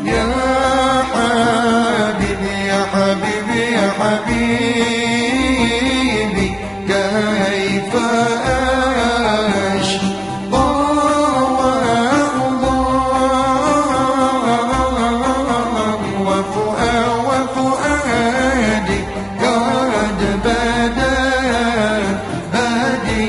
يا حبيبي يا حبيبي يا حبيبي كيف أشقى وفؤادي قد بدا بادي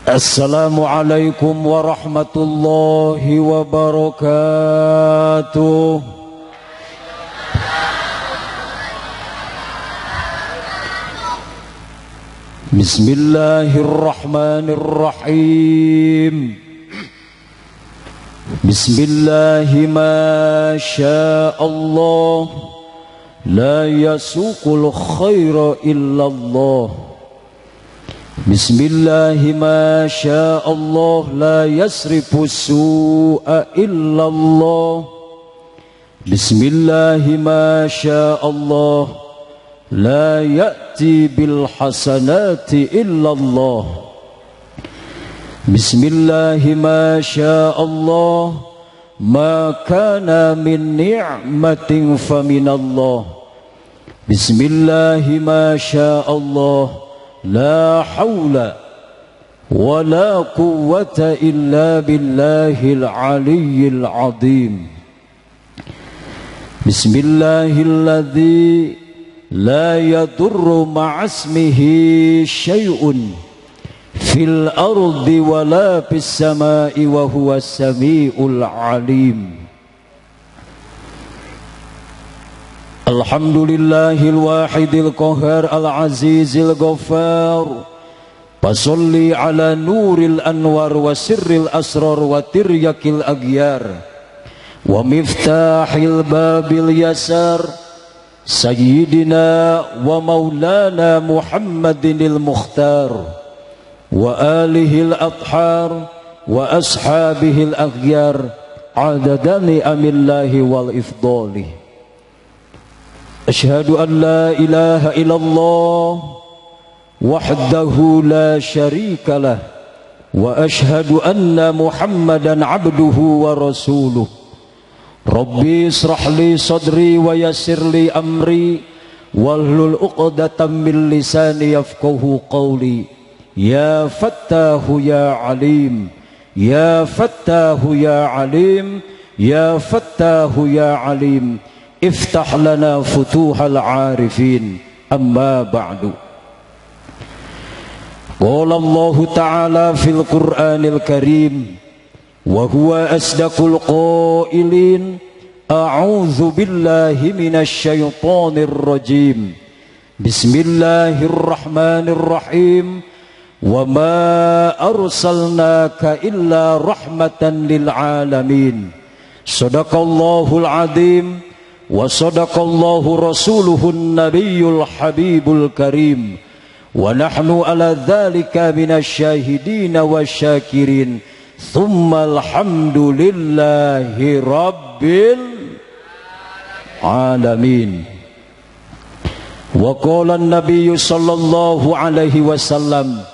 Assalamualaikum warahmatullahi wabarakatuh. Bismillahirrahmanirrahim. Bismillahi ma syaa Allah, la yasuqul khaira illallah. Bismillahi ma syaa Allah, la yasrifu su'a illallah. Bismillahi ma syaa Allah, la ya'ti bil hasanati illallah. Bismillahi ma syaa Allah, ma kana min ni'matin faminallah. Bismillahi ma syaa Allah, la hawla wa la quwwata illa billahil aliyyil azim. Bismillahilladzi la yadurru ma'asmihi syai'un fil ardi wa la fis samai wa huwas samiul alim. Alhamdulillahil wahidil qahhar al azizil ghaffar. Fasolli ala nuril anwar wa sirril asrar wa tiryakil aghyar wa miftahil babil yasar sayyidina wa maulana Muhammadinil mukhtar wa alihil athhar wa ashabihil aghyar adadani amillahi wal ifdali. Asyhadu an la ilaha illallah wahdahu la syarika lah wa asyhadu anna Muhammadan abduhu wa rasuluh. Rabbi israh li sadri wa yassir li amri wahlul 'uqdatam min lisani yafqahu qawli. Ya Fattahu ya Alim, ya Fattahu ya Alim, ya Fattahu ya Alim, iftah lana futuhal arifin. Amma ba'du. Qala Allah Ta'ala fil Qur'anil Karim wa huwa asdaqul qailin, a'udzu billahi minasy syaithanir rajim. Bismillahirrahmanirrahim. Wa ma arsalnaka illa rahmatan lil alamin. Shadaqallahul azim wa shadaqallahu rasuluhun nabiyyul habibul karim. Wa nahnu ala dzalika minasy syahidin wasyakirin. Thumma alhamdulillahi rabbil alamin. Wa qala an-nabiy sallallahu alaihi wasallam,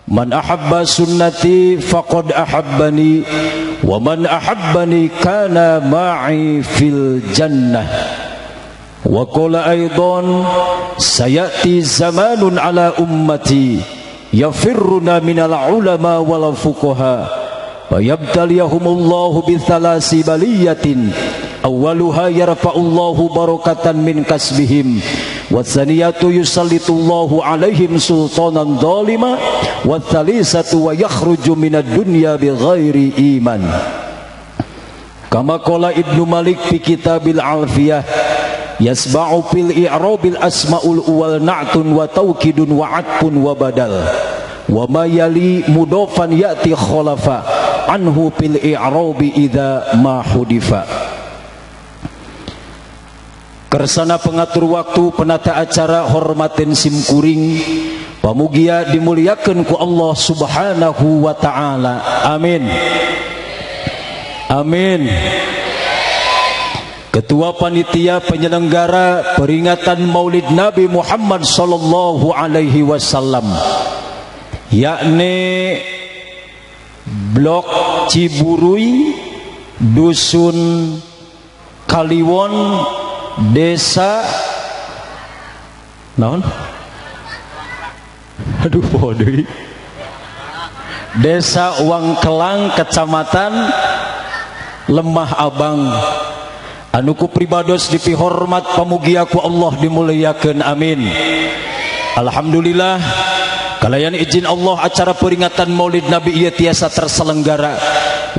man ahabba sunnati faqad ahabbani wa man ahabbani kana ma'i fil jannah. Wa qala aidan, sayati zamanun ala ummati yafirruna minal ulama wal fuqaha wa yabtaliyahumullahu bithalasi baliyatin awwaluha yarfa'ullahu barakatan min kasbihim wa tsaniyatu yusallitullahu alaihim sultanan dhalima wa tsalisatu wa yakhruju minad dunya bighairi iman. Kama qala Ibnu Malik fi kitabil Alfiyah, yasba'u fil i'rabil asmaul uwal na'tun wa taukidun wa atfun wa badal wa ma yali mudofan ya'ti khalafa anhu fil i'rabi idza ma hudifa. Kersana pengatur waktu, penata acara, hormatin simkuring, pamugia dimuliakeun ku Allah subhanahu wa ta'ala. Amin. Amin. Ketua Panitia Penyelenggara Peringatan Maulid Nabi Muhammad sallallahu alaihi wasallam, yakni Blok Ciburui, Dusun Kaliwon, Desa naon? Aduh bodoh. Desa Wangkelang, Kecamatan Lemah Abang. Anu ku pribados dipihormat pamugia ku Allah dimuliakeun. Amin. Alhamdulillah, kalayan izin Allah acara peringatan Maulid Nabi ieu tiasa terselenggara.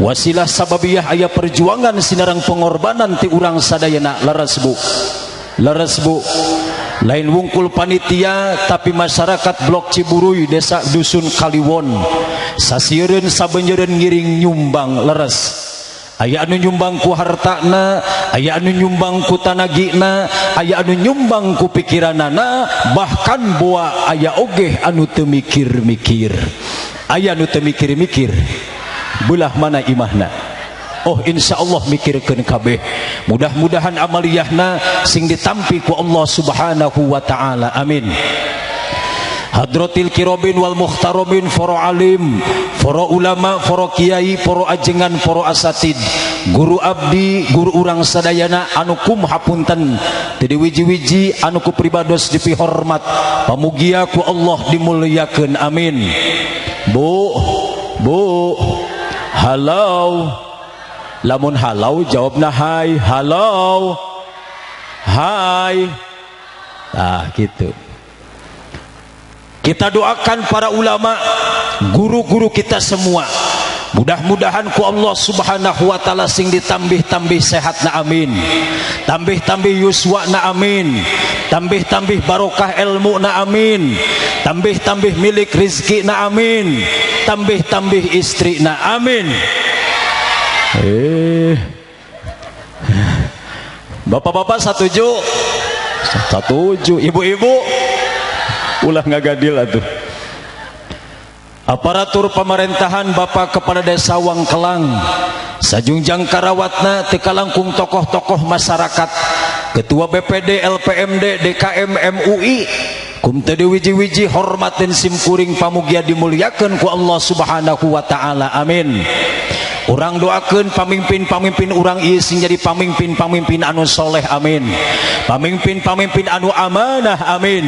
Wasilah sababiyah aya perjuangan sinarang pengorbanan ti urang sadayana. Laras bu. lain wungkul panitia tapi masyarakat Blok Ciburuy desa dusun Kaliwon sasieun sabeunjeureun ngiring nyumbang leres. Aya anu nyumbang ku hartana, aya anu nyumbang ku tanagina, aya anu nyumbang ku pikiranana, bahkan boa aya oge anu teu mikir-mikir. Aya anu teu mikir-mikir. Belah mana imahna? Oh insyaallah mikirkeun kabeh. Mudah-mudahan amaliyahna sing ditampi ku Allah Subhanahu wa taala. Amin. Hadratil kirobin wal mukhtaromin, foro alim, foro ulama, foro kiai, foro ajengan, foro asatid, guru abdi, guru urang sadayana anu kum hapunten teu wiji-wiji anu ku pribados dipihormat pamugia ku Allah dimulyakeun. Amin. Bu halau, lamun halau jawabna hai. Halau hai. Nah gitu. Kita doakan para ulama, guru-guru kita semua. Mudah-mudahan ku Allah Subhanahu wa taala sing ditambih-tambih sehatna amin. Tambih-tambih yuswana amin. Tambih-tambih barokah ilmuna amin. Tambih-tambih milik rizkina amin. Tambih-tambih istrina amin. Bapak-bapak setuju? Setuju. Ibu-ibu ulah ngagadil atuh. Aparatur pemerintahan Bapak Kepala Desa Wangkelang sajungjang karawatna teu kalangkung tokoh-tokoh masyarakat, Ketua BPD, LPMD, DKM, MUI, kum teu wiji-wiji hormat dan simkuring pamugia dimulyakeun ku Allah Subhanahu wa taala. Amin. Urang doakeun pamimpin-pamimpin urang ieu sing jadi pamimpin-pamimpin anu soleh. Amin. Pamimpin-pamimpin anu amanah. Amin.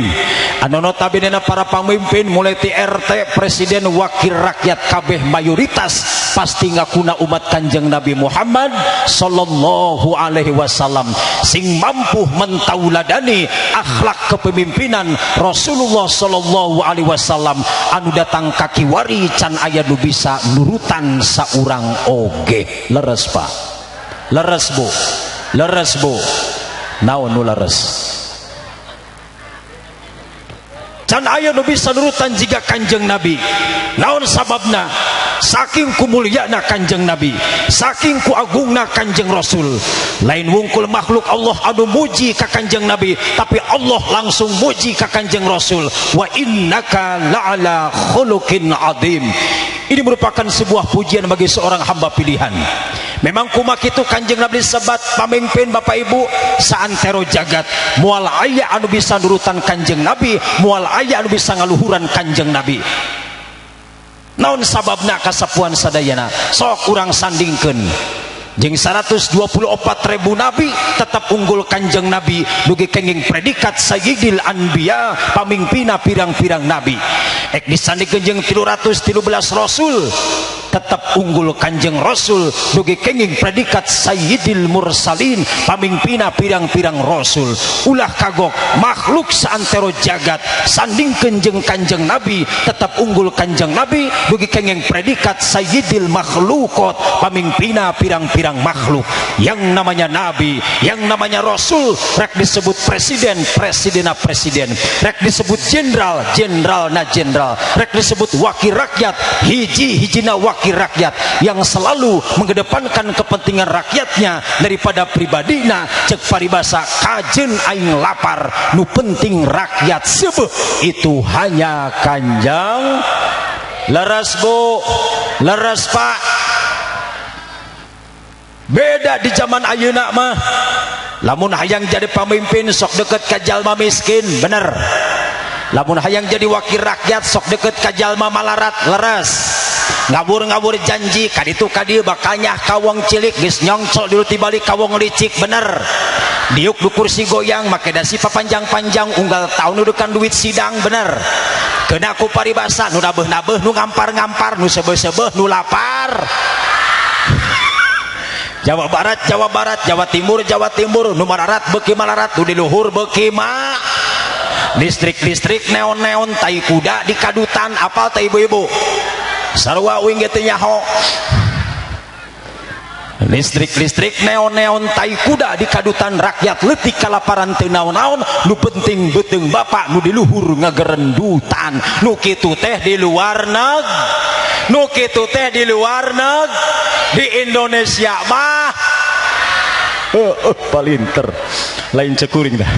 Anu notabene para pamimpin mulai ti RT, presiden, wakil rakyat kabeh mayoritas pasti ngakuna umat Kanjeng Nabi Muhammad sallallahu alaihi wasallam sing mampu mentauladani akhlak kepemimpinan Rasulullah sallallahu alaihi wasallam anu datang kaki wari can aya nu bisa nurutan saurang oge. Leres Pak, leres Bu, leres Bu. Naon nu leres? Can aya nu bisa nurutan jiga Kanjeng Nabi. Naon sababna? Saking kumulyana Kanjeng Nabi, saking ku agungna Kanjeng Rasul. Lain wungkul makhluk Allah anu muji ka Kanjeng Nabi, tapi Allah langsung muji ka Kanjeng Rasul. Wa innaka la'ala khuluqin adzim. Ini merupakan sebuah pujian bagi seorang hamba pilihan. Memang kumak itu Kanjeng Nabi sebat pamimpin Bapak Ibu saantero jagat. Mual aya anu bisa nurutan Kanjeng Nabi, mual aya anu bisa ngaluhuran Kanjeng Nabi. Naon sababna kasapuan sadayana? Sok urang sandingkeun. Jeung 124.000 nabi tetap unggul Kanjeng Nabi dugi kenging predikat Sayyidil Anbiya, pamimpina pirang-pirang nabi. Ek disandingkeun jeung 313 rasul tetap unggul Kanjeng Rasul dugi kenging predikat Sayyidil Mursalin, pamimpina pirang-pirang rasul. Ulah kagok makhluk saantero jagat sandingkeun jeung Kanjeng Nabi tetap unggul Kanjeng Nabi dugi kenging predikat Sayyidil Makhlukot, pamimpina pirang-pirang makhluk. Yang namanya nabi, yang namanya rasul, rek disebut presiden, presidena presiden, rek disebut jenderal, jenderalna jenderal, rek disebut wakil rakyat, hiji-hijina wakil rakyat yang selalu mengedepankan kepentingan rakyatnya daripada pribadina. Cek paribasa kajen aing lapar, nu penting rakyat sebeuh. Itu hanya Kanjeng. Leres Bu, leres Pak. Beda di zaman ayeuna mah, lamun hayang jadi pemimpin sok deket ka jalma miskin, bener. Lamun hayang jadi wakil rakyat sok deket ka jalma malarat, leres. Ngabur-ngabur janji kaditu kadieu bakanya kawong cilik geus nyongcol dulu tibalik kawong licik, bener. Diuk du kursi goyang make dasi papanjang-panjang unggal taun nudukan duit sidang, bener. Keuna ku paribasa nu nabeuh-nabeuh, nu ngampar-ngampar, nu sebeuh-sebeuh, nu lapar. Jawa Barat, Jawa Barat, Jawa Timur, Jawa Timur, nu malarat beuki malarat, nu di luhur beuki ma. Distrik-distrik neon-neon, tai kuda di kadutan, apal teh ibu-ibu? Sarua uing ge teu nyaho. listrik neon tai kuda di kadutan rakyat leutik kalaparan teu naon-naon nu penting beuteung bapak nu di luhur ngagerendutan nu kitu teh di luar di Indonesia mah palinter lain cekuring dah.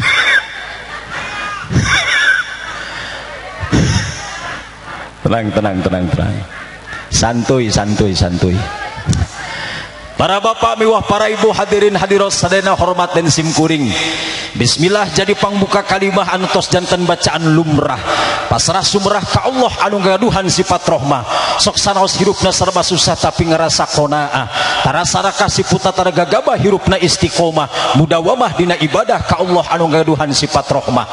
tenang santuy. Para bapak miwah para ibu hadirin hadirat sadayana hormat dan simkuring. Bismillah jadi pangbuka kalimah anu tos janten bacaan lumrah. Pasrah sumrah ka Allah anu ngagaduhan sifat rahmah. Sok sanaos hirupna serba susah tapi ngerasa qanaah. Tarasa rakasi putatara gagabah hirupna istiqomah. Mudawamah dina ibadah ka Allah anu ngagaduhan sifat rahmah.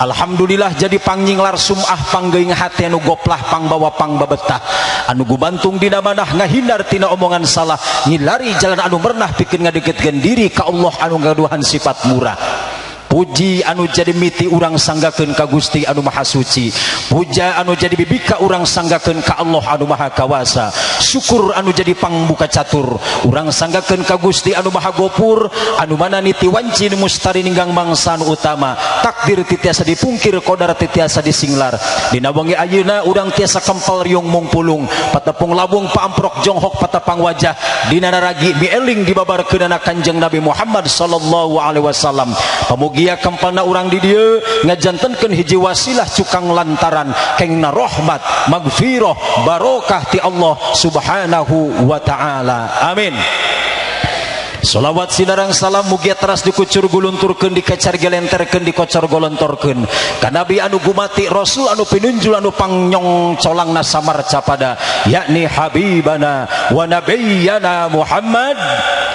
Alhamdulillah jadi pangyinglar sumah panggeuing hati anu goplah pangbawa pangbabetah. Anu gubantung dina manah ngahindar tina omongan salah. Lari jalan anu mernah bikin ngadeketkeun diri ka Allah anu ngagaduhan sifat murah. Puji anu jadi miti urang sanggakeun ka Gusti anu Maha Suci. Puja anu jadi bibika urang sanggakeun ka Allah anu Maha Kawasa. Syukur anu jadi pangbuka catur urang sanggakeun ka Gusti anu Maha Gopur anu mana niti wanci nu mustari ninggang mangsa anu utama. Takdir titiasa dipungkir qadar titiasa disinglar. Dina wengi ayeuna urang tiasa kempel riung mungpulung patepung labung paamprok jonghok patepang wajah dina naragi mieling dibabarkeunana Kanjeng Nabi Muhammad sallallahu alaihi wasallam. Pamugi ia kempalna urang di dieu ngajantenkeun hiji wasilah cukang lantaran kengna rahmat magfirah barokah ti Allah subhanahu wa ta'ala amin. Salawat sinarang salam mugia teras dikucur gulunturkeun dikecar gelenterkeun dikocor golontorkeun ka Nabi anu gumati Rasul anu pinunjul anu pangyong colangna samarca pada yakni habibana wa nabiyyana Muhammad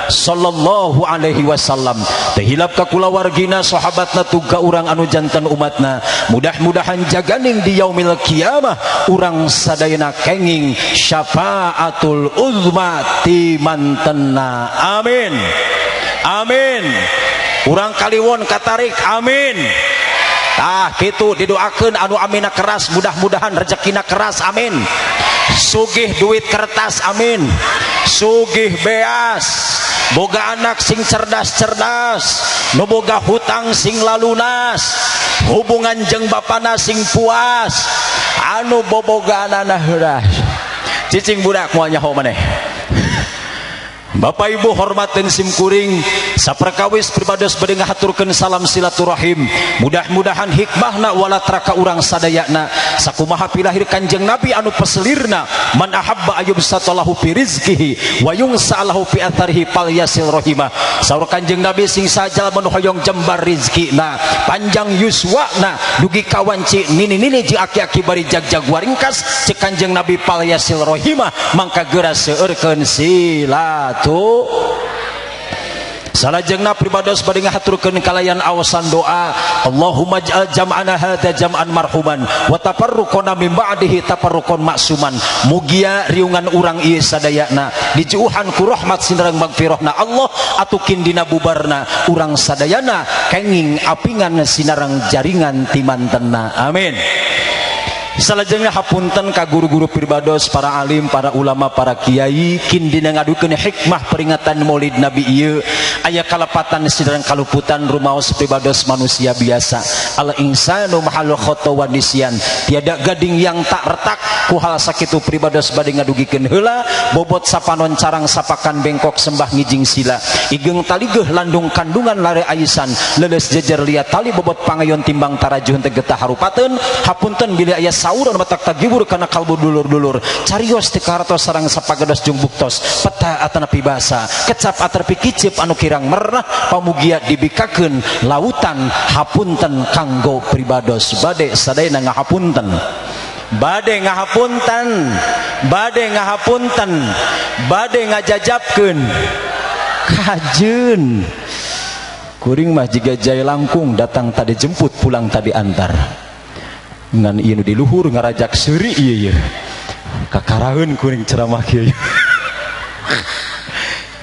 sallallahu alaihi wasallam. Teu hilap ka kulawargina sahabatna tuga urang anu janten umatna. Mudah-mudahan jaganing di yaumil kiamah urang sadayana kenging syafaatul uzma ti mantenna amin. Amin. Urang kaliwon katarik amin. Tah kitu didoakeun anu amina keras mudah-mudahan rezekina keras amin. Sugih duit kertas amin. Sugih beas. Boga anak sing cerdas-cerdas, nu boga hutang sing lalunas, hubungan jeung bapana sing puas, anu boboganana heuras. Cicing budak moal nyaho maneh. Bapak Ibu hormat dan simkuring saperkawis pribados bade ngahaturkeun salam silaturahim. Mudah-mudahan hikmahna walatraka urang sadayana sakumaha pilahir Kanjeng Nabi anu peselirna man ahabba ayyubsatallahu fi rizqihi wa yungsalahu fi atharihi fal yasil rahimah. Saur Kanjeng Nabi sing sajal mun hoyong jembar rizkina panjang yuswana dugi kawanci nini-nini jeung aki-aki bari jag-jag waringkas cek Kanjeng Nabi fal yasil rahimah mangka geura seueurkeun silat salajengna pribados bade ngahaturkeun kalayan awasan doa Allahumma ij'al jam'ana hadza jam'an marhuman wa tafarruqana min ba'dihi tafarruqan maksuman. Mugia riungan urang ieu sadayana dijuuhan ku rahmat sinareng magfirahna Allah atukin dina bubarna urang sadayana kenging apingan sinareng jaringan timantenna amin. Salajengna hapunten ka guru-guru pribados para alim para ulama para kiai kin dina ngadukeun hikmah peringatan Maulid Nabi ieu aya kalapatan sidareng kaluputan rumaos pribados manusia biasa al insanu mahal khata wa nisyan tiada gading yang tak retak ku hal sakitu pribados bade ngadugikeun heula bobot sapanon carang sapakan bengkok sembah ngijing sila igeng taligeuh landung kandungan lare aisan leuleus jejer liat tali bobot pangayon timbang tarajuh teh getah harupateun hapunten bila aya saur anu batak tagibur kana kalbu dulur-dulur carios ti kartos sareng sapagedos jeung buktos peta atanapi basa kecap atrapi kicip anu kirang merah pamugia dibikakeun lautan hapunten kanggo pribados bade sadayana ngahapunten bade ngahapunten bade ngahapunten bade ngajajabkeun kajeun kuring mah jiga jaya langkung datang tadi jemput pulang tadi antar ngan ieu di luhur ngarajak seuri ieu kakaraheun kuring ceramah kieu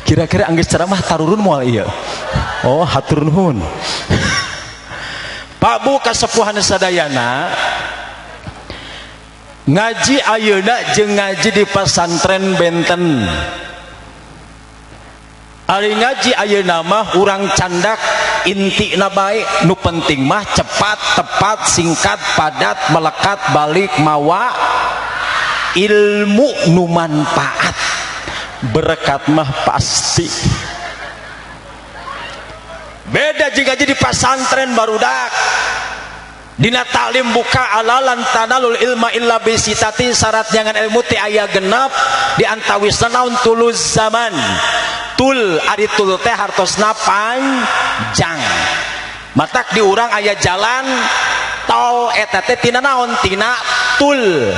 kira-kira anggeus ceramah tarurun moal ieu oh hatur nuhun Pak Bu kasepuhan sadayana ngaji ayeuna jeung ngaji di pesantren benten Ari ngaji ayeuna mah urang candak intina bae, nu penting mah cepat, tepat, singkat, padat, melekat, balik mawa ilmu nu manfaat. Berkat mah pasti. Beda jika jadi pasantren barudak. Dina taklim buka alalan tanalul ilma illa bisitatin, syarat jangan ilmu ti aya genep di antawisna naon tuluz zaman. Tul ari tul teh hartosna panjang. Matak di urang aya jalan tol eta teh tina naon? Tina tul.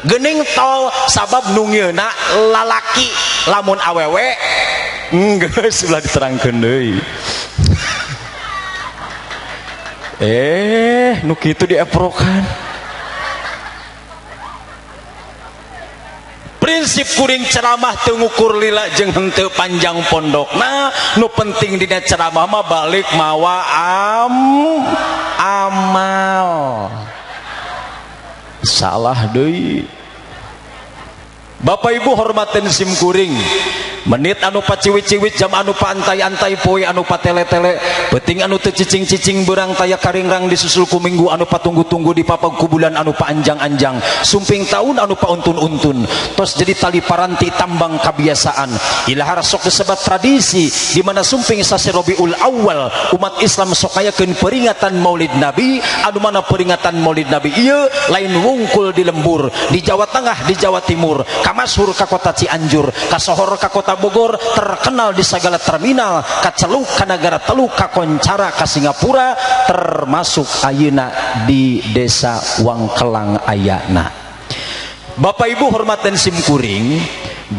Geuning tol sabab nu ngieuna lalaki, lamun awewe geus ulah diterangkeun deui. Nu kitu dieprokan. Prinsip kuring ceramah teu ngukur lila jeung henteu panjang pondokna, nu penting dina ceramah mah balik mawa amal. Salah deui. Bapak Ibu hormatin sim kuring, menit anu paciwit-ciwit, jam anu paantai-antai, poe anu patele-tele, penting anu teu cicing-cicing berang taya karingrang disusul ku minggu anu patunggu-tunggu di papag ku bulan anu paanjang-anjang, sumping tahun anu pauntun-untun, tos jadi tali paranti tambang kebiasaan. Ilahar sok disebut tradisi di mana sumping sasi Rabiul Awal umat Islam sok ayakeun peringatan Maulid Nabi, anu mana peringatan Maulid Nabi ieu lain wungkul di lembur, di Jawa Tengah, di Jawa Timur, Masur ka kota Cianjur, ka sohor ka kota Bogor, terkenal di segala terminal, ka Celuk ka negara Teluk, ka Koncara ka Singapura, termasuk ayeuna di desa Wangkelang ayana. Bapak Ibu hormatan sim kuring,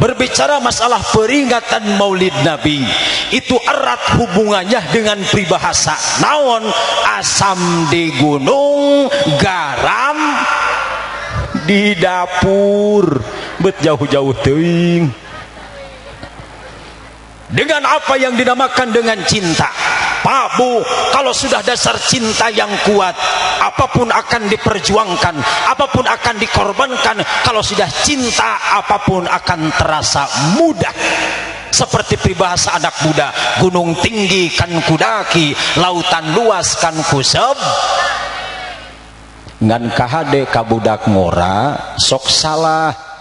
berbicara masalah peringatan Maulid Nabi itu erat hubungannya dengan peribahasa naon, asam di gunung, garam di dapur. Bet jauh-jauh teuing. Dengan apa yang dinamakan dengan cinta, Pak Bu, kalau sudah dasar cinta yang kuat, apapun akan diperjuangkan, apapun akan dikorbankan. Kalau sudah cinta, apapun akan terasa mudah. Seperti peribahasa anak muda, gunung tinggi kan kudaki, lautan luas kan kuseb. Ngan kahade kabudak ngora sok salah.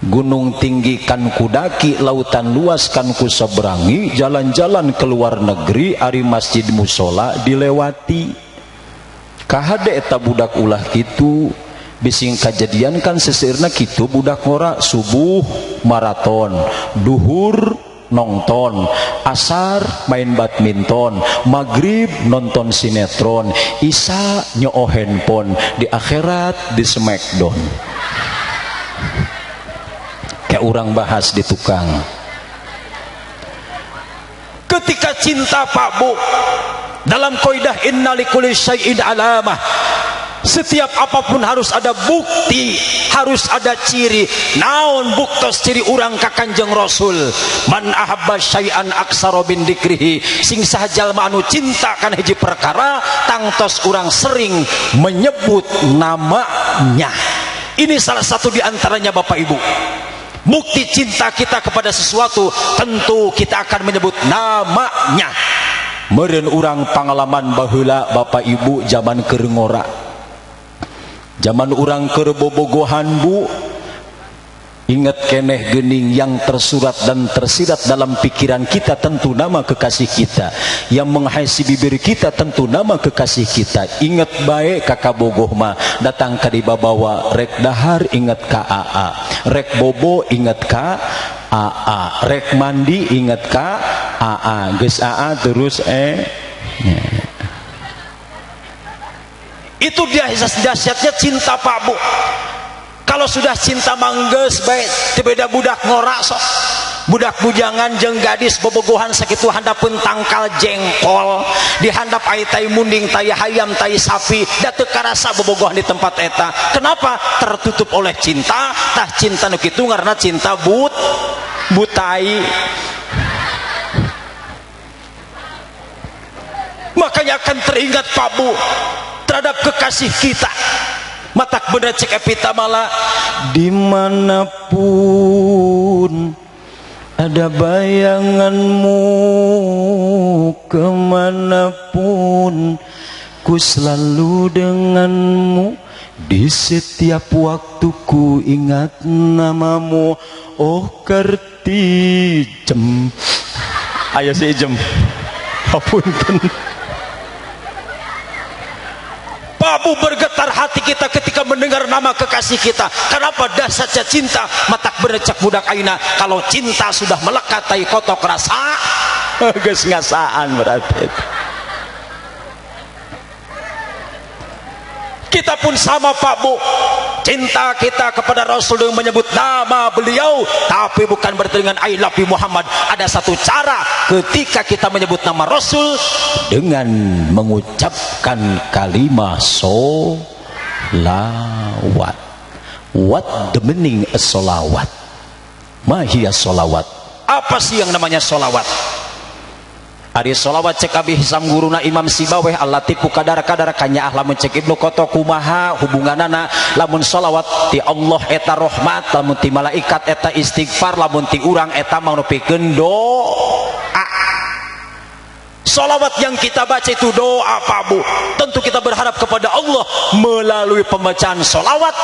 Gunung tinggi kan kudaki, lautan luas kan kuseberangi, jalan-jalan ke luar negeri, ari masjid musola dilewati. Kahade eta budak ulah kitu, bising kejadian kan sesirna kitu budak ngora, subuh maraton, duhur nonton, asar main badminton, maghrib nonton sinetron, isya nyoo handphone, di akhirat di smackdown. Kayak orang bahas di tukang. Ketika cinta Pak Bu, dalam kaidah inna likulli syai'in alamah, setiap apapun harus ada bukti, harus ada ciri. Naon buktos ciri urang ka Kanjeng Rasul? Man ahabba syai'an aksara bin dzikrihi, sing saha jalma anu cinta kana hiji perkara tangtos urang sering menyebut namanya. Ini salah satu di antaranya Bapak Ibu. Bukti cinta kita kepada sesuatu, tentu kita akan menyebut namanya. Meureun urang pangalaman baheula Bapak Ibu zaman keur ngora. Zaman urang keur bobogohan Bu, ingat keneh geuning yang tersurat dan tersirat dalam pikiran kita tentu nama kekasih kita. Yang menghiasi bibir kita tentu nama kekasih kita. Ingat baik kakak bogoh mah datang ka dibabawa, rek dahar ingat ka AA, rek bobo ingat ka AA, rek mandi ingat ka AA, geus AA terus Itu dia dahsyatnya cinta Pak Bu. Kalau sudah cinta manggeus bae teu beda budak ngora sok. Budak bujangan jeung gadis bobogohan sakitu handapeun tangkal jengkol, di handap aya tai munding, tai hayam, tai sapi, da teu karasa bobogohan di tempat eta. Kenapa? Tertutup oleh cinta. Tah cinta nu kitu ngaranna cinta butai. Makanya akan teringat Pak Bu terhadap kekasih kita. Matak bener cek epita malah dimanapun ada bayanganmu kemanapun, ku selalu denganmu. Di setiap waktu ku ingat namamu. Oh Kartijem. Ayo si Ijem. Apunten. Babu bergetar hati kita ketika mendengar nama kekasih kita. Kenapa dahsyatnya cinta matak berecak budak aina. Kalau cinta sudah melekat tai kotok rasa geus ngasaan berarti. Kita pun sama Pak Bu, cinta kita kepada Rasul dengan menyebut nama beliau, tapi bukan berarti dengan I love you Muhammad. Ada satu cara ketika kita menyebut nama Rasul dengan mengucapkan kalimat solawat. What the meaning of solawat? Mahia solawat. Apa sih yang namanya solawat? Ari solawat cek abi hisam guruna Imam Sibaweh al-Latifu kadar-kadar kanya lamun cek Ibnu Qoto kumaha hubunganana. Lamun solawat ti Allah eta rahmat, lamun ti malaikat eta istighfar, lamun ti urang eta manupikeun doa. Solawat yang kita baca itu doa Pak Bu. Tentu kita berharap kepada Allah melalui pembacaan solawat.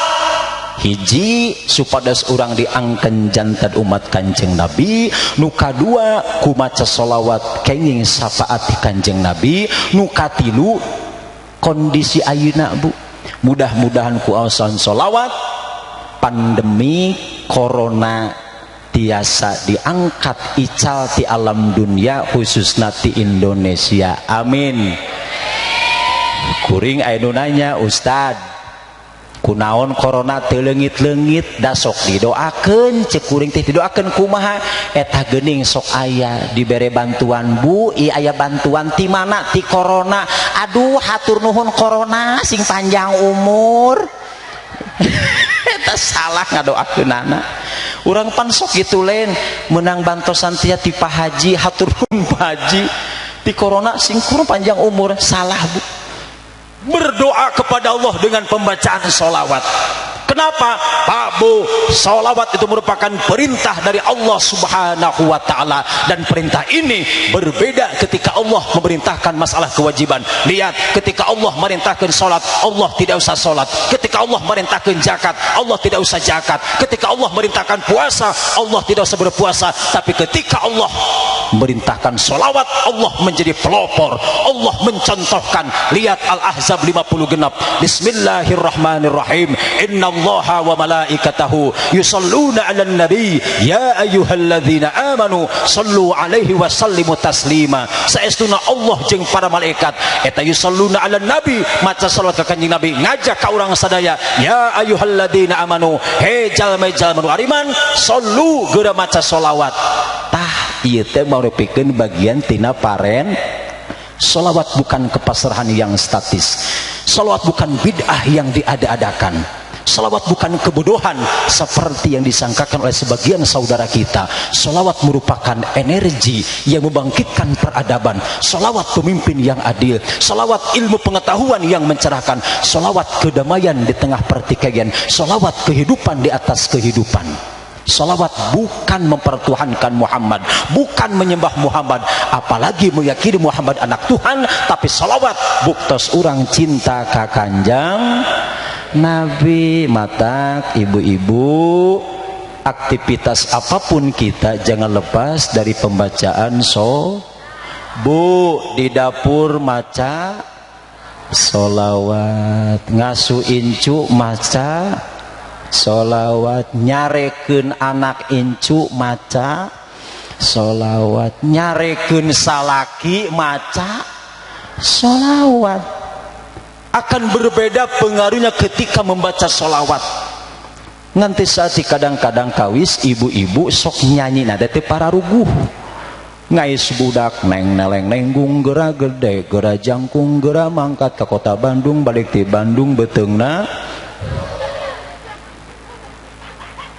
Hiji supados urang diangken jantan umat Kanjeng Nabi, nuka dua kumaca solawat kenging syafaat Kanjeng Nabi, nuka tilu kondisi ayeuna Bu. Mudah-mudahan ku aosan solawat pandemi corona tiasa diangkat ical ti alam dunia khususna ti Indonesia. Amin. Kuring aya nu nanya, Ustad kunaon corona teu leungit-leungit da sok didoakeun, cek kuring teh didoakeun kumaha? Eta geuning sok aya dibere bantuan Bu. Ieu aya bantuan ti mana? Ti corona. Aduh hatur nuhun corona sing panjang umur. Eta salah ngadoakeunana. Urang pan sok kitu lain menang bantosan tia ti Pak Haji, hatur nuhun Pak Haji. Ti corona sing kurang panjang umur, salah Bu. Berdoa kepada Allah dengan pembacaan solawat. Kenapa Pak Bu? Solawat itu merupakan perintah dari Allah Subhanahu wa Ta'ala, dan perintah ini berbeda ketika Allah memerintahkan masalah kewajiban. Lihat, ketika Allah merintahkan solat, Allah tidak usah solat. Ketika Allah merintahkan zakat, Allah tidak usah zakat. Ketika Allah merintahkan puasa, Allah tidak usah berpuasa. Tapi ketika Allah merintahkan solawat, Allah menjadi pelopor. Allah mencontohkan. Lihat Al-Ahzab 50 genap. Bismillahirrahmanirrahim. Inna Allah wa malaikatahu yusalluna 'alan nabi ya ayyuhalladzina amanu sallu 'alaihi wa sallimu taslima. Saestuna Allah jeung para malaikat eta yusalluna 'alan nabi, maca salawat ka kanjing Nabi, ngajak ka urang sadaya ya ayyuhalladzina amanu, he jalma-jalma nu ariman, sallu geura maca salawat. Tah ieu teh marupikeun bagian tina paren. Salawat bukan kepasrahan yang statis. Salawat bukan bid'ah yang diada-adakan. Salawat bukan kebodohan seperti yang disangkakan oleh sebagian saudara kita. Salawat merupakan energi yang membangkitkan peradaban. Salawat pemimpin yang adil. Salawat ilmu pengetahuan yang mencerahkan. Salawat kedamaian di tengah pertikaian. Salawat kehidupan di atas kehidupan. Salawat bukan mempertuhankan Muhammad, bukan menyembah Muhammad, apalagi meyakini Muhammad anak Tuhan. Tapi salawat buktos orang cinta ka Kanjeng Nabi. Matak ibu-ibu, aktivitas apapun kita jangan lepas dari pembacaan Bu, di dapur maca solawat, ngasuh incu maca solawat, nyarekeun anak incu maca solawat, nyarekeun salaki maca solawat. Akan berbeda pengaruhnya ketika membaca solawat. Nanti saat kadang-kadang kawis ibu-ibu sok nyanyi nada teh para ruguh. Ngais budak neng neleng nenggung gera gede gera jangkung gera mangkat ke kota Bandung, balik di Bandung beteungna.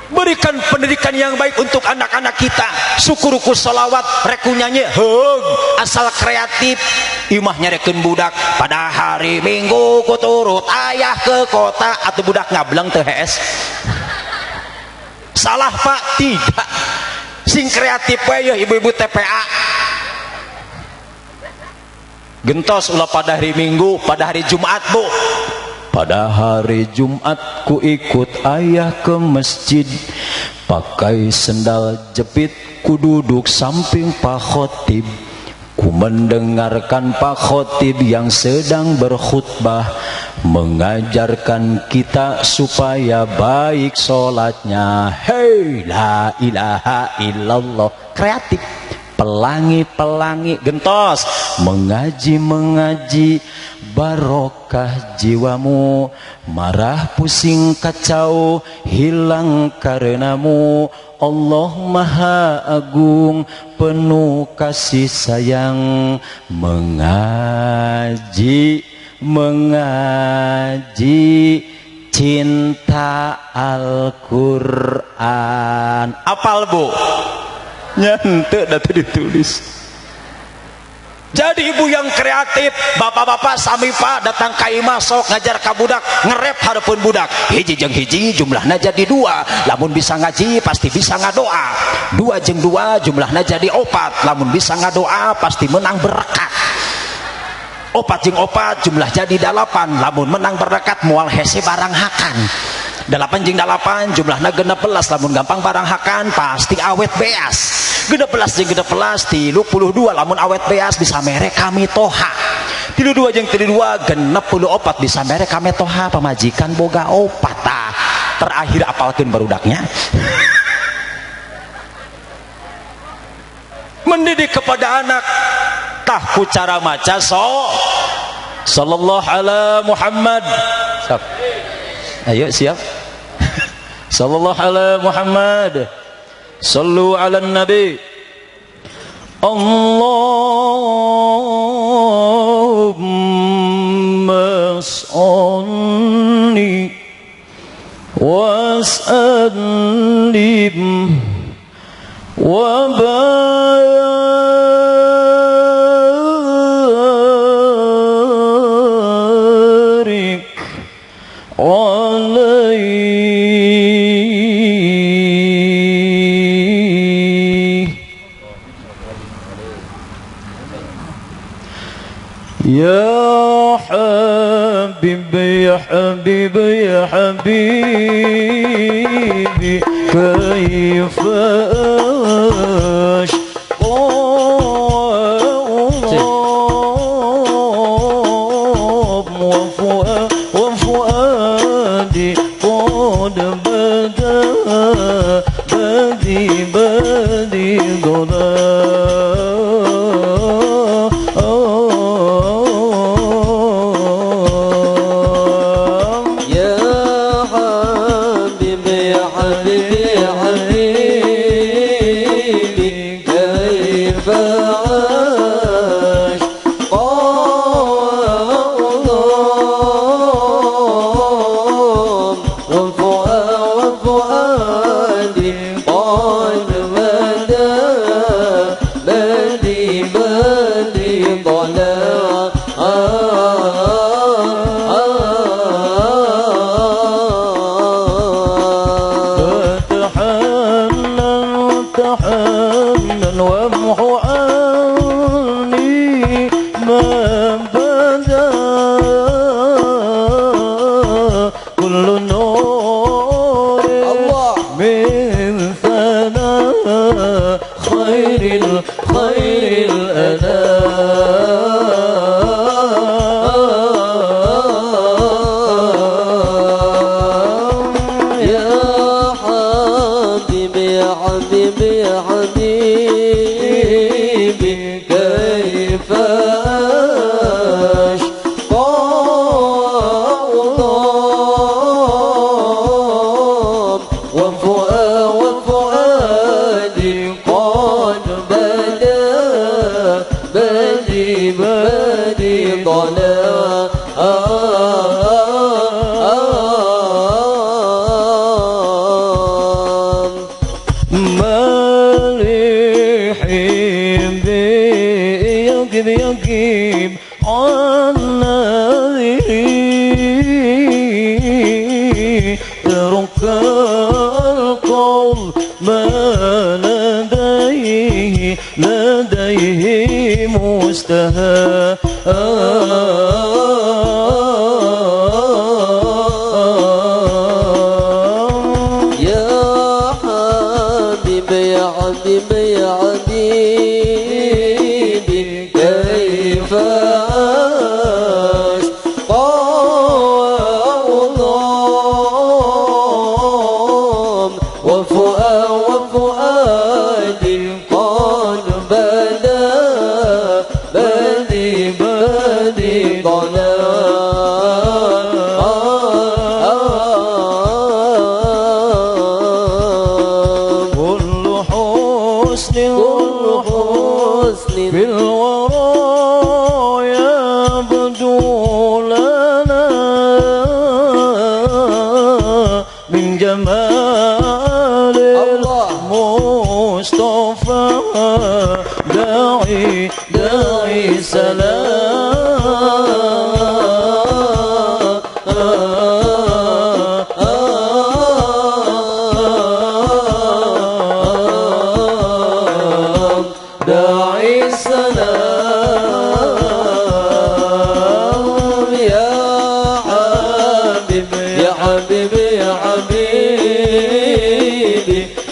Berikan pendidikan yang baik untuk anak-anak kita. Syukuruku salawat reku nyanyi heug asal kreatif. Imah nyarekeun budak pada hari Minggu ku turut ayah ke kota, atuh budak ngableng teu hees. Salah Pak? Tidak. sing kreatif we ya ibu-ibu TPA. Gentos ulah pada hari Minggu, pada hari Jumat Bu. Pada hari Jumat ku ikut ayah ke masjid, pakai sendal jepit ku duduk samping Pak Khotib. Ku mendengarkan Pak Khotib yang sedang berkhutbah, mengajarkan kita supaya baik sholatnya. Hei, la ilaha illallah. Kreatif, pelangi-pelangi gentos, mengaji barokah jiwamu, marah pusing kacau hilang karenamu. Allah Maha Agung penuh kasih sayang, mengaji cinta Al-Quran. Apal Bu? Nyantek datu ditulis. Jadi ibu yang kreatif, bapak-bapak sami Pak datang ke imah sok ngajar ka budak, ngerep hareupeun budak. Hiji jeung hiji jumlahna jadi 2. Lamun bisa ngaji pasti bisa ngadoa. 2 jeung 2 jumlahna jadi 4. Lamun bisa ngadoa pasti menang berkat. 4 jeung 4 jumlah jadi 8. Lamun menang berkat moal hese barang hakan. 8 jeung 8 jumlahna 16. Lamun gampang barang hakan pasti awet beas. 16 jeung 16 32. Lamun awet beas bisa mere kami toha. 32 jeung 32 64 bisa mere kami toha. Pamajikan boga 4. Terakhir apalkeun barudaknya. Mendidik kepada anak tah ku cara maca sallallahu ala Muhammad. Siap. Ayo siap. Sallallahu ala Muhammad. Sallu ala Nabi. Allahumma salli wa sallim wa barik alaihi. Ya Habib ya Habib ya Habibi, kaifa وفؤادي قد بدا بدي القول ما لدى لديه مستهام يا حبيبي يا حبيبي يا حبيبي كيف وفؤادي قد بدا بدي ظلام كل حسن في في الورى يبدو لنا من جمال المصطفى داعي سلام داعي سلام يا حبيبي يا حبيبي يا حبيبي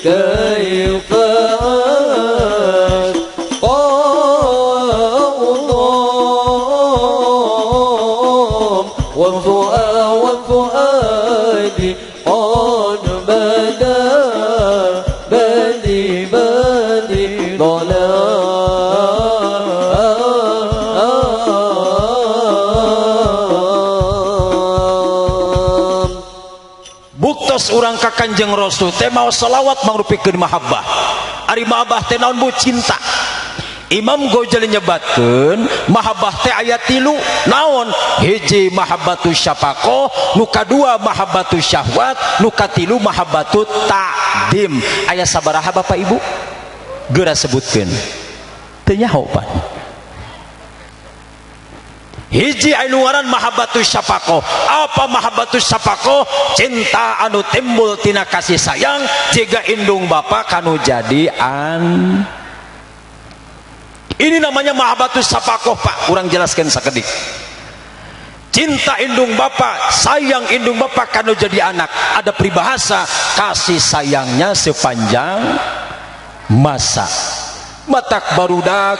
كيف وفؤادي قد بدا بدي ظلام buktos urang ka Kanjeng Rasul teh mau selawat mangrupikeun mahabbah. Ari mahabbah teh naon bu? Cinta. Imam Ghazali nyebatkeun mahabbah teh aya 3 naon? Hiji mahabbatus syafaqah, nu kadua mahabbatus syahwat, nu katilu mahabbatut ta'dim. Aya sabaraha Bapak Ibu? Geura sebutkeun. Teu nyaho pan. Hiji anu ngaran mahabbatus syafaqah. Apa mahabbatus syafaqah? Cinta anu timbul tina kasih sayang jiga indung bapa kanu jadi ini namanya mahabbatus syafaqah Pak. Urang jelaskeun sakedik. Cinta indung bapa, sayang indung bapa kanu jadi anak. Ada peribahasa kasih sayangnya sepanjang masa. Matak barudak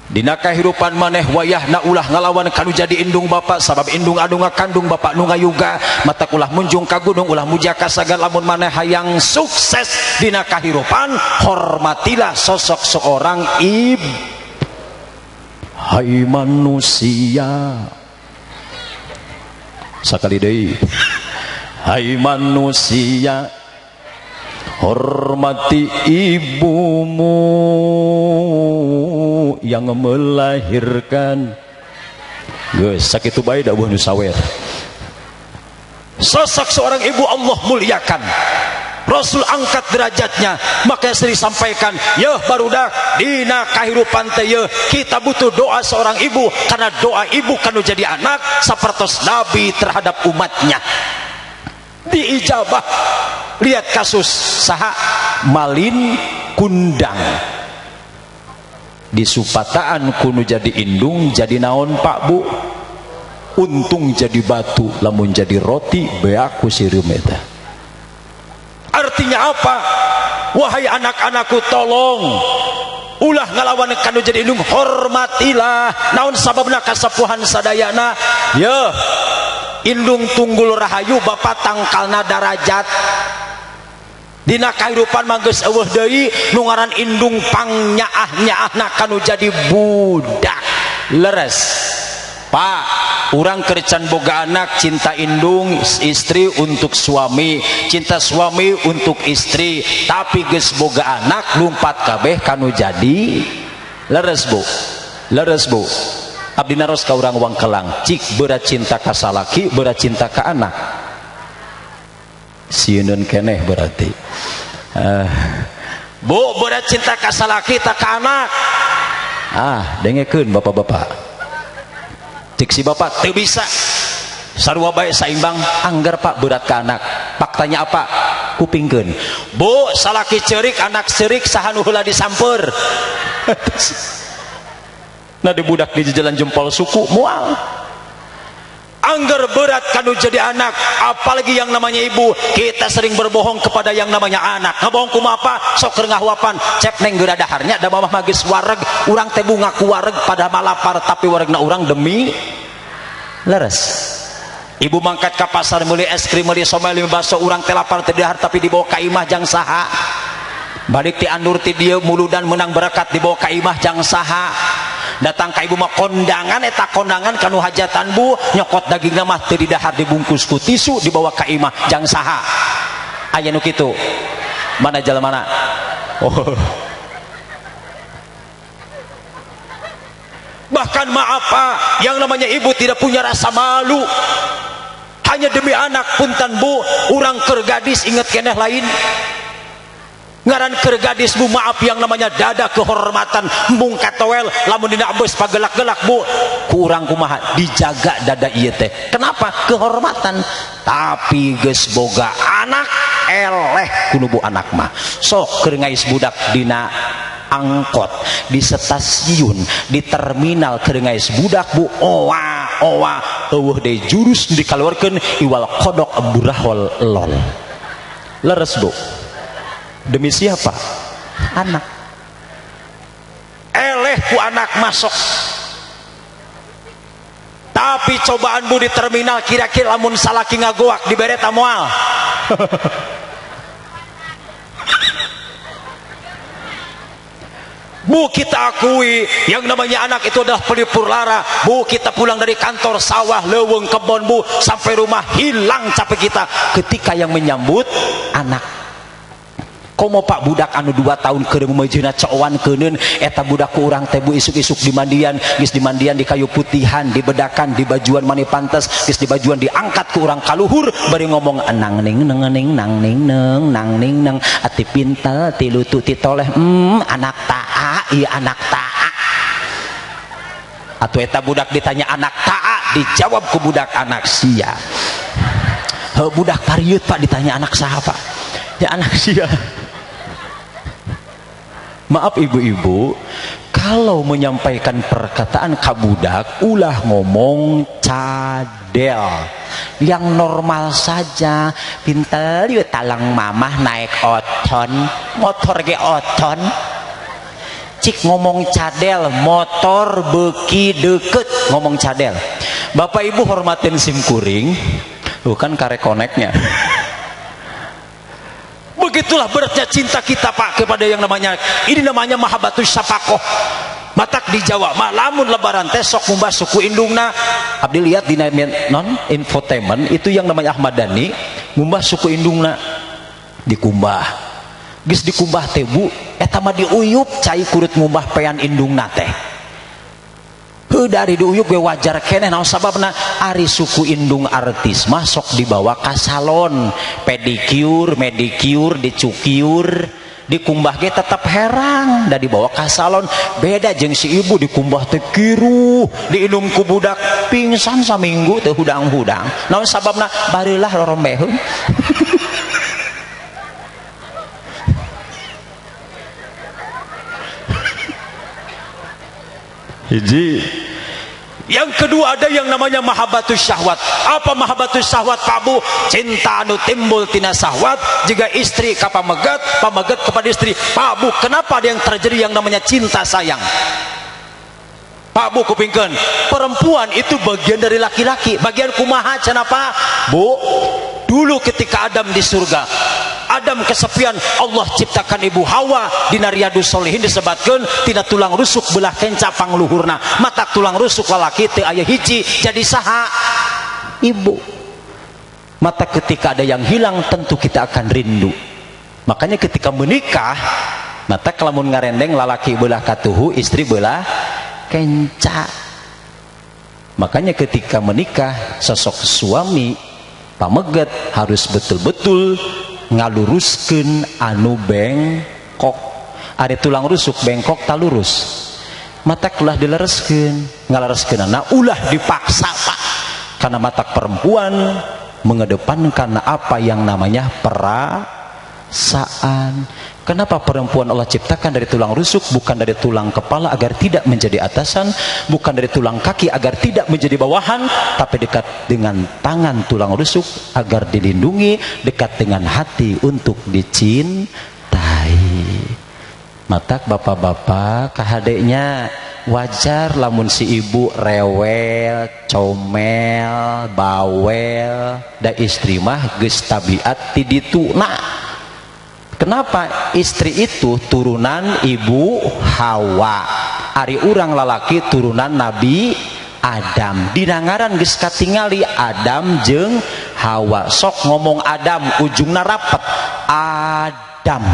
dina kahirupan maneh wayahna ulah ngalawan kanu jadi indung bapa sabab indung adu ngakandung bapa nu ngayuga matak ulah munjung ka gunung ulah muja ka sagan lamun maneh hayang sukses dina kahirupan hormatilah sosok seorang ibu. Hai manusia sakali deui hai manusia hormati ibumu yang melahirkan. Geus sakitu bae dawuh nu sawer. Sosok seorang ibu Allah muliakan. Rasul angkat derajatnya, maka sering sampaikan, yeuh barudak dina kahirupan teh yeuh kita butuh doa seorang ibu karena doa ibu kanu jadi anak sapertos nabi terhadap umatnya. Diijabah. Lihat kasus saha Malin Kundang di Supataan kuno jadi indung jadi naon Pak Bu? Untung jadi batu lamun jadi roti beaku sireum eta. Artinya apa? Wahai anak-anakku tolong ulah ngalawan kanu jadi indung hormatilah naon sababna kasapuhan sadayana yeuh indung tunggul rahayu bapa tangkalna darajat dina kahirupan manggeus eueuh deui nu ngaran indung pangnyaah-nyaahna kanu jadi budak leres. Pak, urang kercan boga anak, cinta indung istri untuk suami, cinta suami untuk istri, tapi geus boga anak lumpat kabeh kanu jadi leres Bu. Leres Bu. Abdi naros ka urang Wangkelang, cik berat cinta ka salaki, berat cinta ka anak. Sieun keneh berarti. Bu, berat cinta ka salaki tak ka anak. Dengekeun bapak-bapak. Cik si bapak teu bisa sarua bae saimbang anggar Pak berat ka anak. Faktanya apa? kupingkeun. Bu, salaki ceurik anak ceurik saha nu heula disamper. Nah di budak di jalan jempol suku mual. Angger berat kanu jadi anak, apalagi yang namanya ibu. Kita sering berbohong kepada yang namanya anak. Ngabohong kumaha? Sok keur ngahuapan, cek neng geura daharnya da mamah magis wareg, urang teh bu ngaku wareg pada malapar tapi waregna urang demi leres. Ibu mangkat ke pasar meuli es krim, meuli somai, meuli bakso, urang teh lapar teh dahar tapi dibawa ka imah jang saha. Balik ti andur ti dieu muludan menang berkat dibawa ka imah jang saha. Datang ka ibu mah kondangan, eta kondangan kanu hajatan bu, nyokot daging mah teu didahar dibungkus ku tisu dibawa ka imah jang saha. Aya nu kitu. Mana jalemana? Oh. Bahkan maaf Pak, yang namanya ibu tidak punya rasa malu. Hanya demi anak punten bu, urang keur gadis inget keneh lain. Ngaran keur gadis bu, maaf yang namanya dada kehormatan embung katowel lamun dina beus pagelak-gelak bu ku urang kumaha dijaga dada ieu teh. Kenapa? Kehormatan. Tapi geus boga anak eleh kudu bu anak mah. Sok keur ngais budak dina angkot, di stasiun, di terminal keur ngais budak bu owa eueuh deui jurus dikaluarkeun iwal kodok burahol lol. Leres bu. Demi siapa? Anak. Eleh ku anak masuk. Tapi cobaan bu di terminal kira-kira lamun salaki ngagoak dibere tamual. Bu, kita akui yang namanya anak itu adalah pelipur lara. Bu, kita pulang dari kantor sawah, leuweung, kebon bu, sampai rumah hilang capek kita ketika yang menyambut anak. Komo Pak budak anu 2 tahun keur meujeuna cowan keuneun eta budak ku urang teh bu isuk-isuk dimandian, geus dimandian di kayu putihan, dibedakan, di bajuan mani pantes, geus di bajuan diangkat ku urang kaluhur bari ngomong nang ning nang ning nang ning nang nang ning nang ati pintel ti lutu ti toleh anak taa ieu anak taa. Atuh eta budak ditanya anak taa dijawab ku budak anak sia. Heuh budak pariut Pak ditanya anak saha Pak? Ya anak sia. Maaf ibu-ibu, kalau menyampaikan perkataan kabudak ulah ngomong cadel yang normal saja. Pintel yuk talang mamah naik oton, motor ge oton. Cik ngomong cadel, motor beki deket ngomong cadel. Bapak ibu hormatin sim kuring, bukan karek koneknya. Begitulah beratnya cinta kita Pak kepada yang namanya, ini namanya mahabbatus sapakoh. Matak di Jawa mah lamun lebaran teh sok ngumbah suku indungna. Abdi lihat di non infotainment itu yang namanya Ahmad Dhani ngumbah suku indungna dikumbah. Geus dikumbah teh bu eta mah diuyup cai kurut ngumbah pean indungna teh. Dari diuyup we wajar keneh naon sababna ari suku indung artis masuk dibawa ka salon pedicure medicure dicukiur dikumbah ge tetap herang da dibawa ka salon. Beda jeung si ibu dikumbah teh kiru diinum ku budak pingsan saminggu teh hudang-hudang naon sababna barelah lorombeheun. Hiji. Yang kedua ada yang namanya mahabbatus syahwat. Apa mahabbatus syahwat Pak Bu? Cinta anu timbul tina syahwat jika istri ka pamegat, pamegat kepada istri. Pak Bu, kenapa ada yang terjadi yang namanya cinta sayang? Pak Bu kupingkeun, perempuan itu bagian dari laki-laki. Bagian kumaha cenah Pak? Bu, dulu ketika Adam di surga, Adam kesepian, Allah ciptakan ibu Hawa di Riyadhus Shalihin disebutkan tina tulang rusuk belah kenca pangluhurna. Mata tulang rusuk lalaki teu aya hiji jadi saha? Ibu. Mata ketika ada yang hilang tentu kita akan rindu. Makanya ketika menikah, mata kalamun ngarendeng lalaki belah katuhu, istri belah kenca. Makanya ketika menikah sosok suami pamegat harus betul-betul ngaluruskeun anu bengkok. Ari tulang rusuk bengkok talurus mata ulah dilereskeun, ngalereskeunana ulah dipaksa Pak. Karena mata perempuan mengedepankan apa yang namanya Kenapa perempuan Allah ciptakan dari tulang rusuk, bukan dari tulang kepala agar tidak menjadi atasan, bukan dari tulang kaki agar tidak menjadi bawahan, tapi dekat dengan tangan tulang rusuk agar dilindungi, dekat dengan hati untuk dicintai. Matak bapak-bapak kahadeknya wajar lamun si ibu rewel, comel, bawel, da istri mah geus tabiat ti ditu. Nah, kenapa? Istri itu turunan ibu Hawa, ari urang lalaki turunan Nabi Adam. Dinangaran geus katingali Adam jeung Hawa. Sok ngomong Adam ujungna rapet Adam.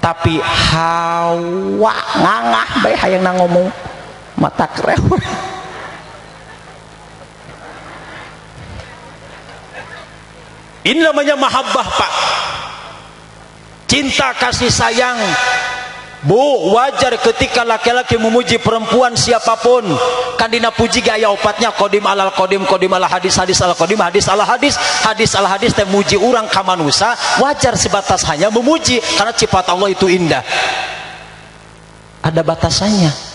Tapi Hawa ngangah bae hayangna ngomong mata krewel. Ini namanya mahabbah, Pak. Cinta kasih sayang. Bu, wajar ketika laki-laki memuji perempuan siapapun. Kan dina puji gaya opatnya kodim alal kodim, kodim ala hadis, hadis ala kodim, hadis ala hadis, hadis ala hadis. Teh muji orang ka manusia wajar sebatas hanya memuji, karena sifat Allah itu indah. Ada batasannya.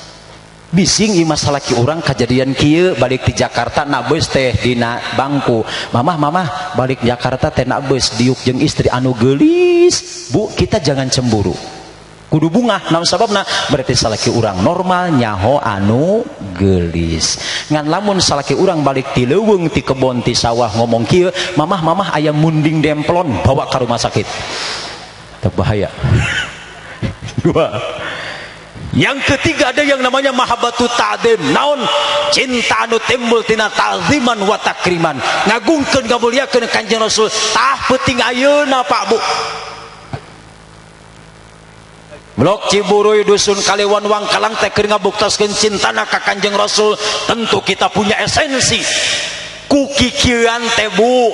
Bising ieu masalah ki urang kejadian kieu balik di Jakarta na beus teh dina bangku. Mamah balik Jakarta teh na beus diuk jeung istri anu geulis. Bu, kita jangan cemburu. Kudu bungah, namun sababna berarti salaki urang normal nyaho anu gelis. Ngan lamun salaki urang balik ti leuweung ti kebon ti sawah ngomong kieu, mamah aya munding demplon bawa ka rumah sakit. Teu bahaya. Dua. Yang ketiga ada yang namanya mahabbatu ta'zim. Naon? Cinta anu timbul tina ta'ziman wa takriman. Ngagungkeun ngamuliakeun Kanjeng Rasul. Tah peuting ayeuna Pak Bu. Blok Ciburuy dusun Kaliwan Wangkalang teh keur ngabuktaskeun cintana ka Kanjeng Rasul. Tentu kita punya esensi. Ku kikieuan teh Bu,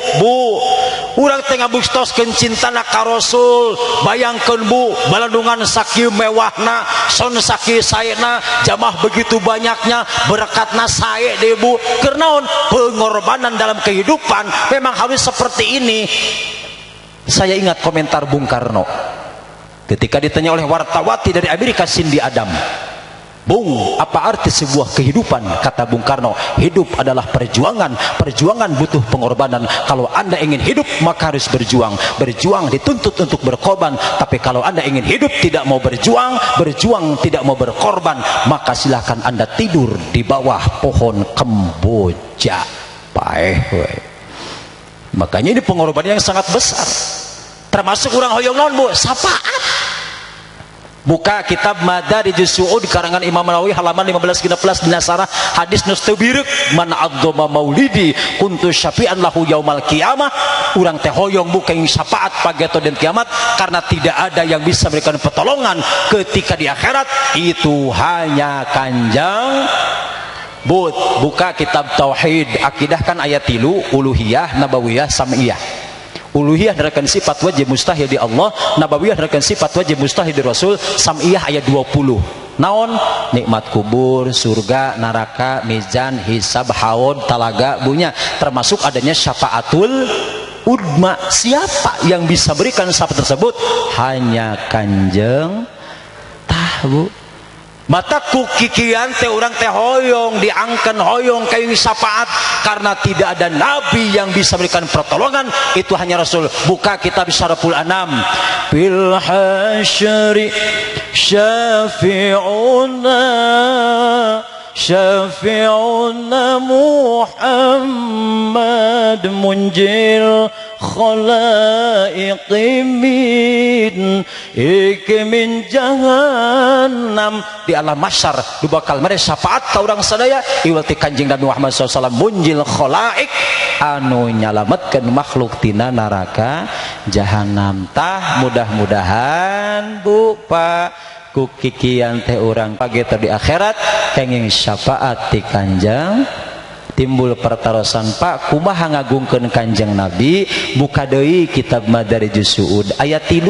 urang teh ngabuktaskeun cintana ka Rasul. Bayangkeun Bu, balandungan sakieu mewahna, son sakieu saena, jamaah begitu banyaknya, berakatna sae deui Bu. Keur naon? Pengorbanan dalam kehidupan memang harus seperti ini. Saya ingat komentar Bung Karno ketika ditanya oleh wartawati dari Amerika, Cindy Adam, Bung, apa arti sebuah kehidupan? Kata Bung Karno, hidup adalah perjuangan. Perjuangan butuh pengorbanan. Kalau Anda ingin hidup, maka harus berjuang. Berjuang dituntut untuk berkorban. Tapi kalau Anda ingin hidup tidak mau berjuang, berjuang tidak mau berkorban, maka silahkan Anda tidur di bawah pohon kemboja. Makanya ini pengorbanan yang sangat besar. Termasuk orang hoyong non Bu, syafaat. Buka kitab Madarijus Su'ud karangan Imam Nawawi halaman 15-16 dinasara hadis nustubiruk man adzama maulidi kuntu syafi'an lahu yaumal qiyamah. Urang teh hoyong buka yang syafaat pageto dan kiamat, karena tidak ada yang bisa memberikan pertolongan ketika di akhirat, itu hanya Kanjeng. Buka kitab tauhid akidah kan ayat 3 uluhiyah, nabawiyah, samiyah. Uluhiyah adalah sifat wajib mustahil di Allah, nabawiyah adalah sifat wajib mustahil di Rasul, samiyah ayat 20. Naon? Nikmat kubur, surga, neraka, mizan, hisab, haud, talaga, bunya. Termasuk adanya syafaatul udma. Siapa yang bisa berikan syafaat tersebut? Hanya Kanjeng Bu. Mata kukikian teh orang teh hoyong diangken hoyong kayu syafaat, karena tidak ada nabi yang bisa berikan pertolongan, itu hanya Rasul. Buka kitab Syaraful Anam. Bil hasyri syafi'una Muhammad munjil khalaiqi min jahannam. Di alam mahsyar du bakal mere syafaat ka urang sadaya iwal ti Kanjeng Nabi Muhammad SAW munjil khalaiq anu nyalametkeun makhluk tina neraka jahanam. Tah mudah-mudahan Bu Pak kukikian teh urang pageto di akhirat kenging syafaat ti Kanjeng, timbul pertarosan Pak kumaha ngagungkeun Kanjeng Nabi. Buka deui kitab Madarijus Su'ud ayat 3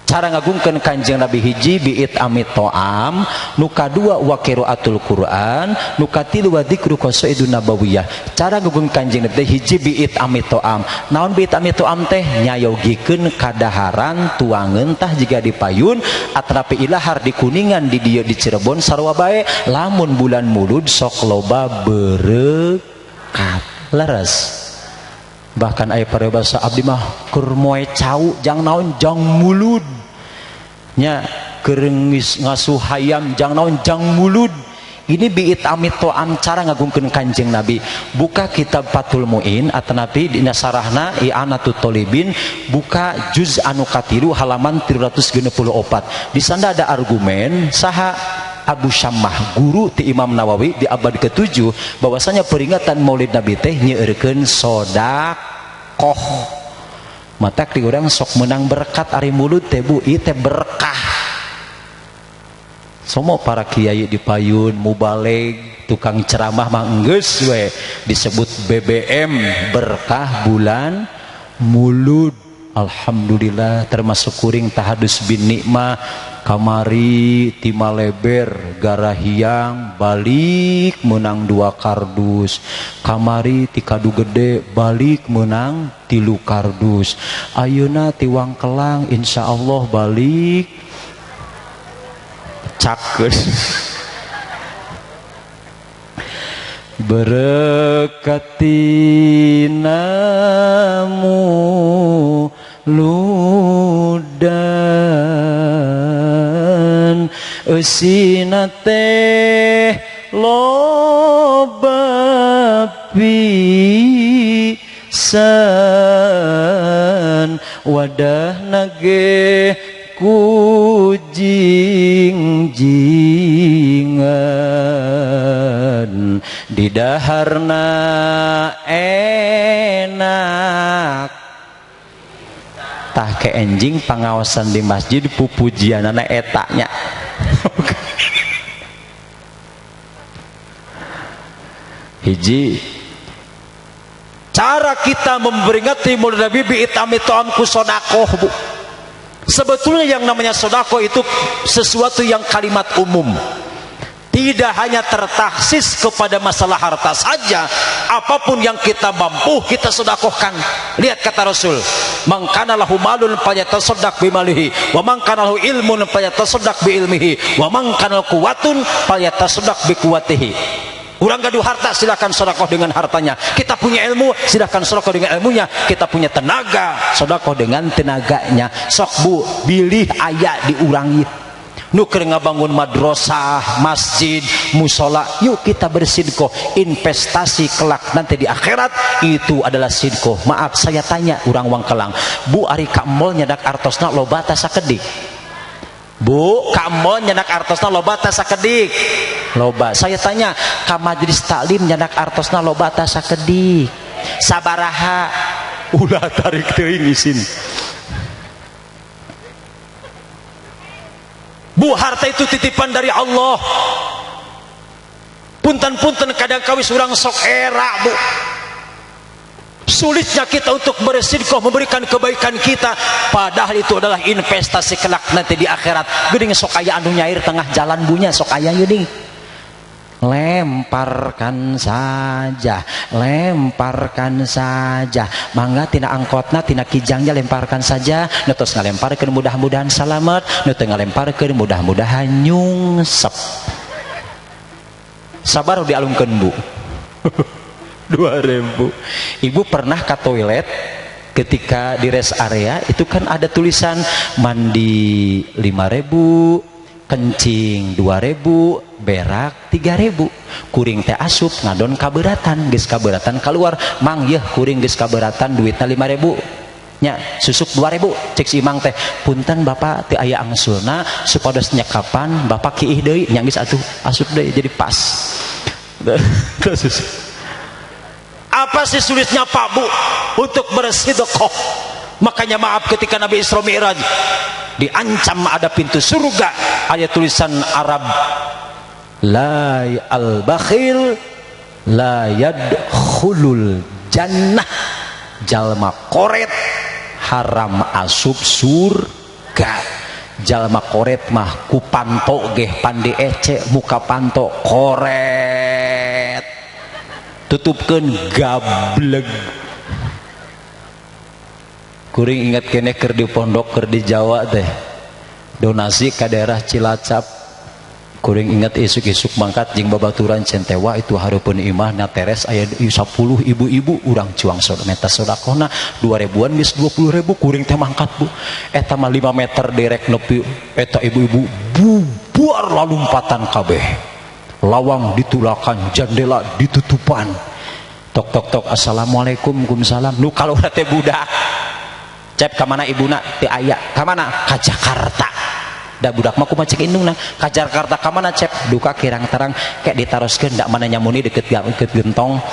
cara ngagungkeun Kanjeng Nabi hiji biit amit to'am, nu kadua wa qiraatul Quran, nu katilu wa dzikru qasaidun nabawiyah. Cara ngagungkeun Kanjeng Nabi hiji biit amit to'am. Naon biit amit to'am teh? Nyayogikeun kadaharan tuangeun tah jiga di Payun atrapi ilahar di Kuningan di dieu di Cirebon sarua bae lamun bulan Mulud sok loba berkat. Leres. Bahkan aya paribasa abdi mah keur moe cau jang naon jang mulud nya keur ngasuh hayam jang naon jang mulud. Ini biit amit to'am cara ngagungkeun Kanjeng Nabi. Buka kitab Fathul Muin atanapi dina sarahna I'anatut Thalibin, buka juz anu katilu halaman 364. Di sana ada argumen saha Abu Syammah guru ti Imam Nawawi di abad ke-7 bahwasanya peringatan Maulid Nabi teh nyeurekeun sedekah. Mata ti urang sok menang berkat ari mulud teh Bu, ieu teh berkah. Somo para kiai di Payun mubaleg tukang ceramah mah enggeus we disebut BBM berkah bulan mulud. Alhamdulillah termasuk kuring tahadus bin nikmah kamari ti Maleber Garahiang balik menang 2 kardus, kamari ti Kadu Gede balik menang 3 kardus, ayeuna ti Wangkelang insyaallah balik cakeun. Berkatinamu ludan eusina teh loba pisan wadahna ge kujing-jingan di daharna enak tah ke enjing pangawasan di masjid pupujianana etanya. Hiji cara kita memperingati Maulid Nabi biit amit to'am ku sedekah Bu. Sebetulnya yang namanya sedekah itu sesuatu yang kalimat umum, tidak hanya tertaksis kepada masalah harta saja. Apapun yang kita mampu kita sedekahkan. Lihat kata Rasul, man kana lahu malun falyatasaddaq bimalihi wa man kana lahu ilmun falyatasaddaq bi ilmihi wa man kana lahu quwwatun falyatasaddaq bi quwwatihi. Urang gaduh harta silakan sedekah dengan hartanya. Kita punya ilmu silakan sedekah dengan ilmunya. Kita punya tenaga sedekah dengan tenaganya. Sok Bu bilih aya di urang ieu. Nu keur ngabangun madrasah, masjid, musola, yuk kita bersedekah. Investasi kelak nanti di akhirat itu adalah sedekah. Maaf saya tanya urang Wangkelang, Bu ari ka mall nyadak artosna loba tah sakedik? Bu, ka mall nyadak artosna loba tah sakedik? Loba. Saya tanya, ka majelis taklim nyadak artosna loba tah sakedik? Sabaraha? Ulah tarik teuing isin. Bu, harta itu titipan dari Allah. Punten-punten kadang kawis urang sok era Bu. Sulitnya kita untuk bersedekah memberikan kebaikan kita, padahal itu adalah investasi kelak nanti di akhirat. Geuning sok aya anu nyair tengah jalan bunya sok aya geuning. Lemparkan saja, lemparkan saja. Mangga tina angkotna tina kijangnya lemparkan saja. Nu tos ngalemparkeun mudah-mudahan salamet, nu teu ngalemparkeun mudah-mudahan nyungsep. Sabar dialungkeun Bu. 2000. Ibu pernah ke toilet ketika di rest area itu kan ada tulisan mandi 5.000, kencing 2.000, berak 3.000. Kuring teh asup ngadon kaberatan, geus kaberatan keluar, mang yeuh kuring geus kaberatan duitna 5.000. Nya susuk 2.000 cek si imang teh, punten Bapak teu aya angsulna supados nyekapan Bapak kiih deui nya geus atuh asup deui jadi pas. Apa sih sulitnya Pak Bu untuk bersedekah? Makanya maaf ketika Nabi Isra Mi'raj diancam ada pintu surga, ayat tulisan Arab, la al-bakhil la yadkhulul jannah, jalma koret haram asup surga. jalma koret mah ku panto geh pandi ece muka panto koret tutupkeun gableg. Kuring ingat kene keur di pondok keur di Jawa teh donasi ka daerah Cilacap. Kuring ingat isuk-isuk mangkat jeung babaturan centewa itu hareupeun imah na teres aya 10 ibu-ibu urang cuang meta sodakona 2000-an geus 20.000 kuring teh mangkat Bu eta mah 5 meter derek nepi eta ibu-ibu bubar lalumpatan kabeh lawang ditulakan jendela ditutupan tok tok tok assalamualaikum kumsalam nu kalora teh budak cep ka mana ibuna teu aya ka mana ka Jakarta da budak mah kumaha cek indungna ka Jakarta ka mana cep duka kirang terang kayak ditaroskeun da mana nyamuni deket gentong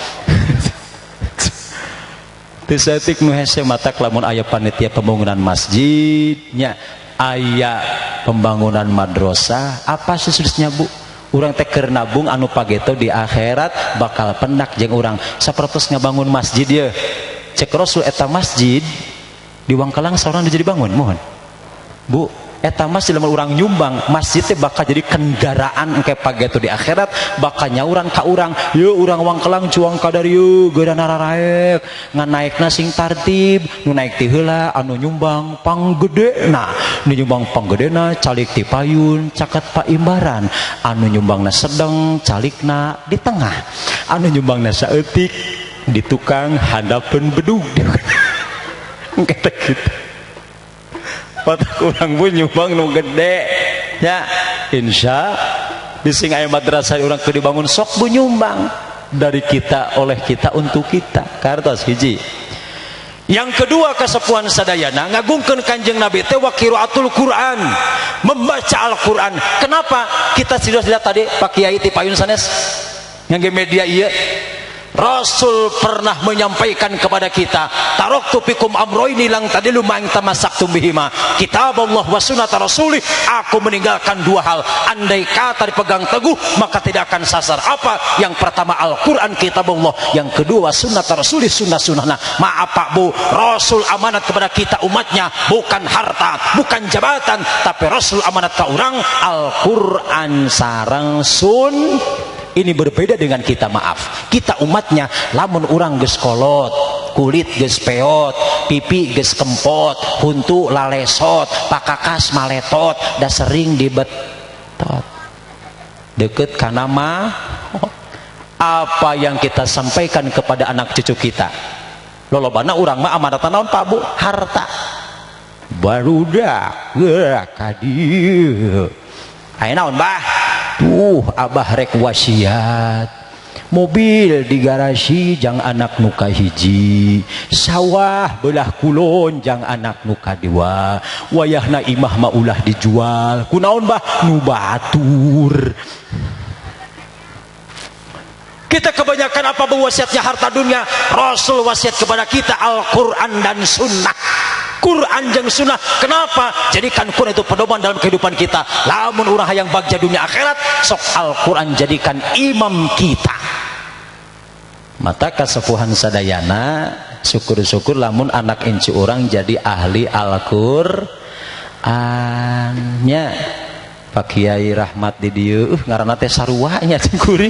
teu saeutik nu hese matak lamun aya panitia pembangunan masjidnya aya pembangunan madrasah apa sesusnya Bu urang teh keur nabung anu pageto di akhirat bakal pendak jeung urang sapertos ngabangun masjid ye cek Rasul eta masjid di Wangkalang saurang jadi bangun mohon Bu eta masjid lamun urang nyumbang masjid teh bakal jadi kendaraan engke pageto di akhirat bakal nyauran ka urang yeuh urang Wangkalang cuang ka dari yeuh geurana raraek ngan naikna sing tartib nu naik ti heula anu nyumbang panggedena nu nyumbang panggedena calik ti payun caket paimbaran anu nyumbangna sedeng calikna di tengah anu nyumbangna saeutik di tukang handapeun bedug engke teh kitu patak urang pun nyumbang nu gede ya insya di sing aya madrasah urang keur dibangun sok bu nyumbang dari kita oleh kita untuk kita kartos hiji. Yang kedua kasepuhan sadayana ngagungkeun Kanjeng Nabi teh wa qiraatul Quran membaca Al-Quran. Kenapa kita sudah lihat tadi Pak Kiai ti payun sanes ngangge media ieu Rasul pernah menyampaikan kepada kita taraktu fikum amroini lang tadilu ma in tamassaktum bihima kitabullah wa sunnata rasulih aku meninggalkan dua hal andai kata dipegang teguh maka tidak akan sasar apa yang pertama Al-Quran kitabullah yang kedua sunnata rasulih sunnah-sunnahna maaf Pak Bu Rasul amanat kepada kita umatnya bukan harta bukan jabatan tapi Rasul amanat ke orang Al-Quran sareng sun. Ini berbeda dengan kita maaf kita umatnya lamun urang geus kolot kulit geus peot pipi geus kempot huntu lalesot pakakas maletot da sering dibetot deket kana mah apa yang kita sampaikan kepada anak cucu kita lolobana urang mah amanatna naon Pak Bu harta barudak gerak ka dieu aya naon Bah abah rek wasiat mobil di garasi jang anak nuka hiji sawah belah kulon jang anak nuka dua wayahna imah mah ulah dijual kunaon Bah nu batur kita kebanyakan apa wasiatnya harta dunia Rasul wasiat kepada kita Al-Quran dan Sunnah Quran jeung sunnah kenapa jadikan Quran itu pedoman dalam kehidupan kita lamun urang hayang bagja dunia akhirat sok Al-Quran jadikan imam kita mata kasepuhan sadayana syukur-syukur lamun anak incu orang jadi ahli Al-Qurannya Pak Kiai Rahmat di dieu ngaranna teh sarua nya kuring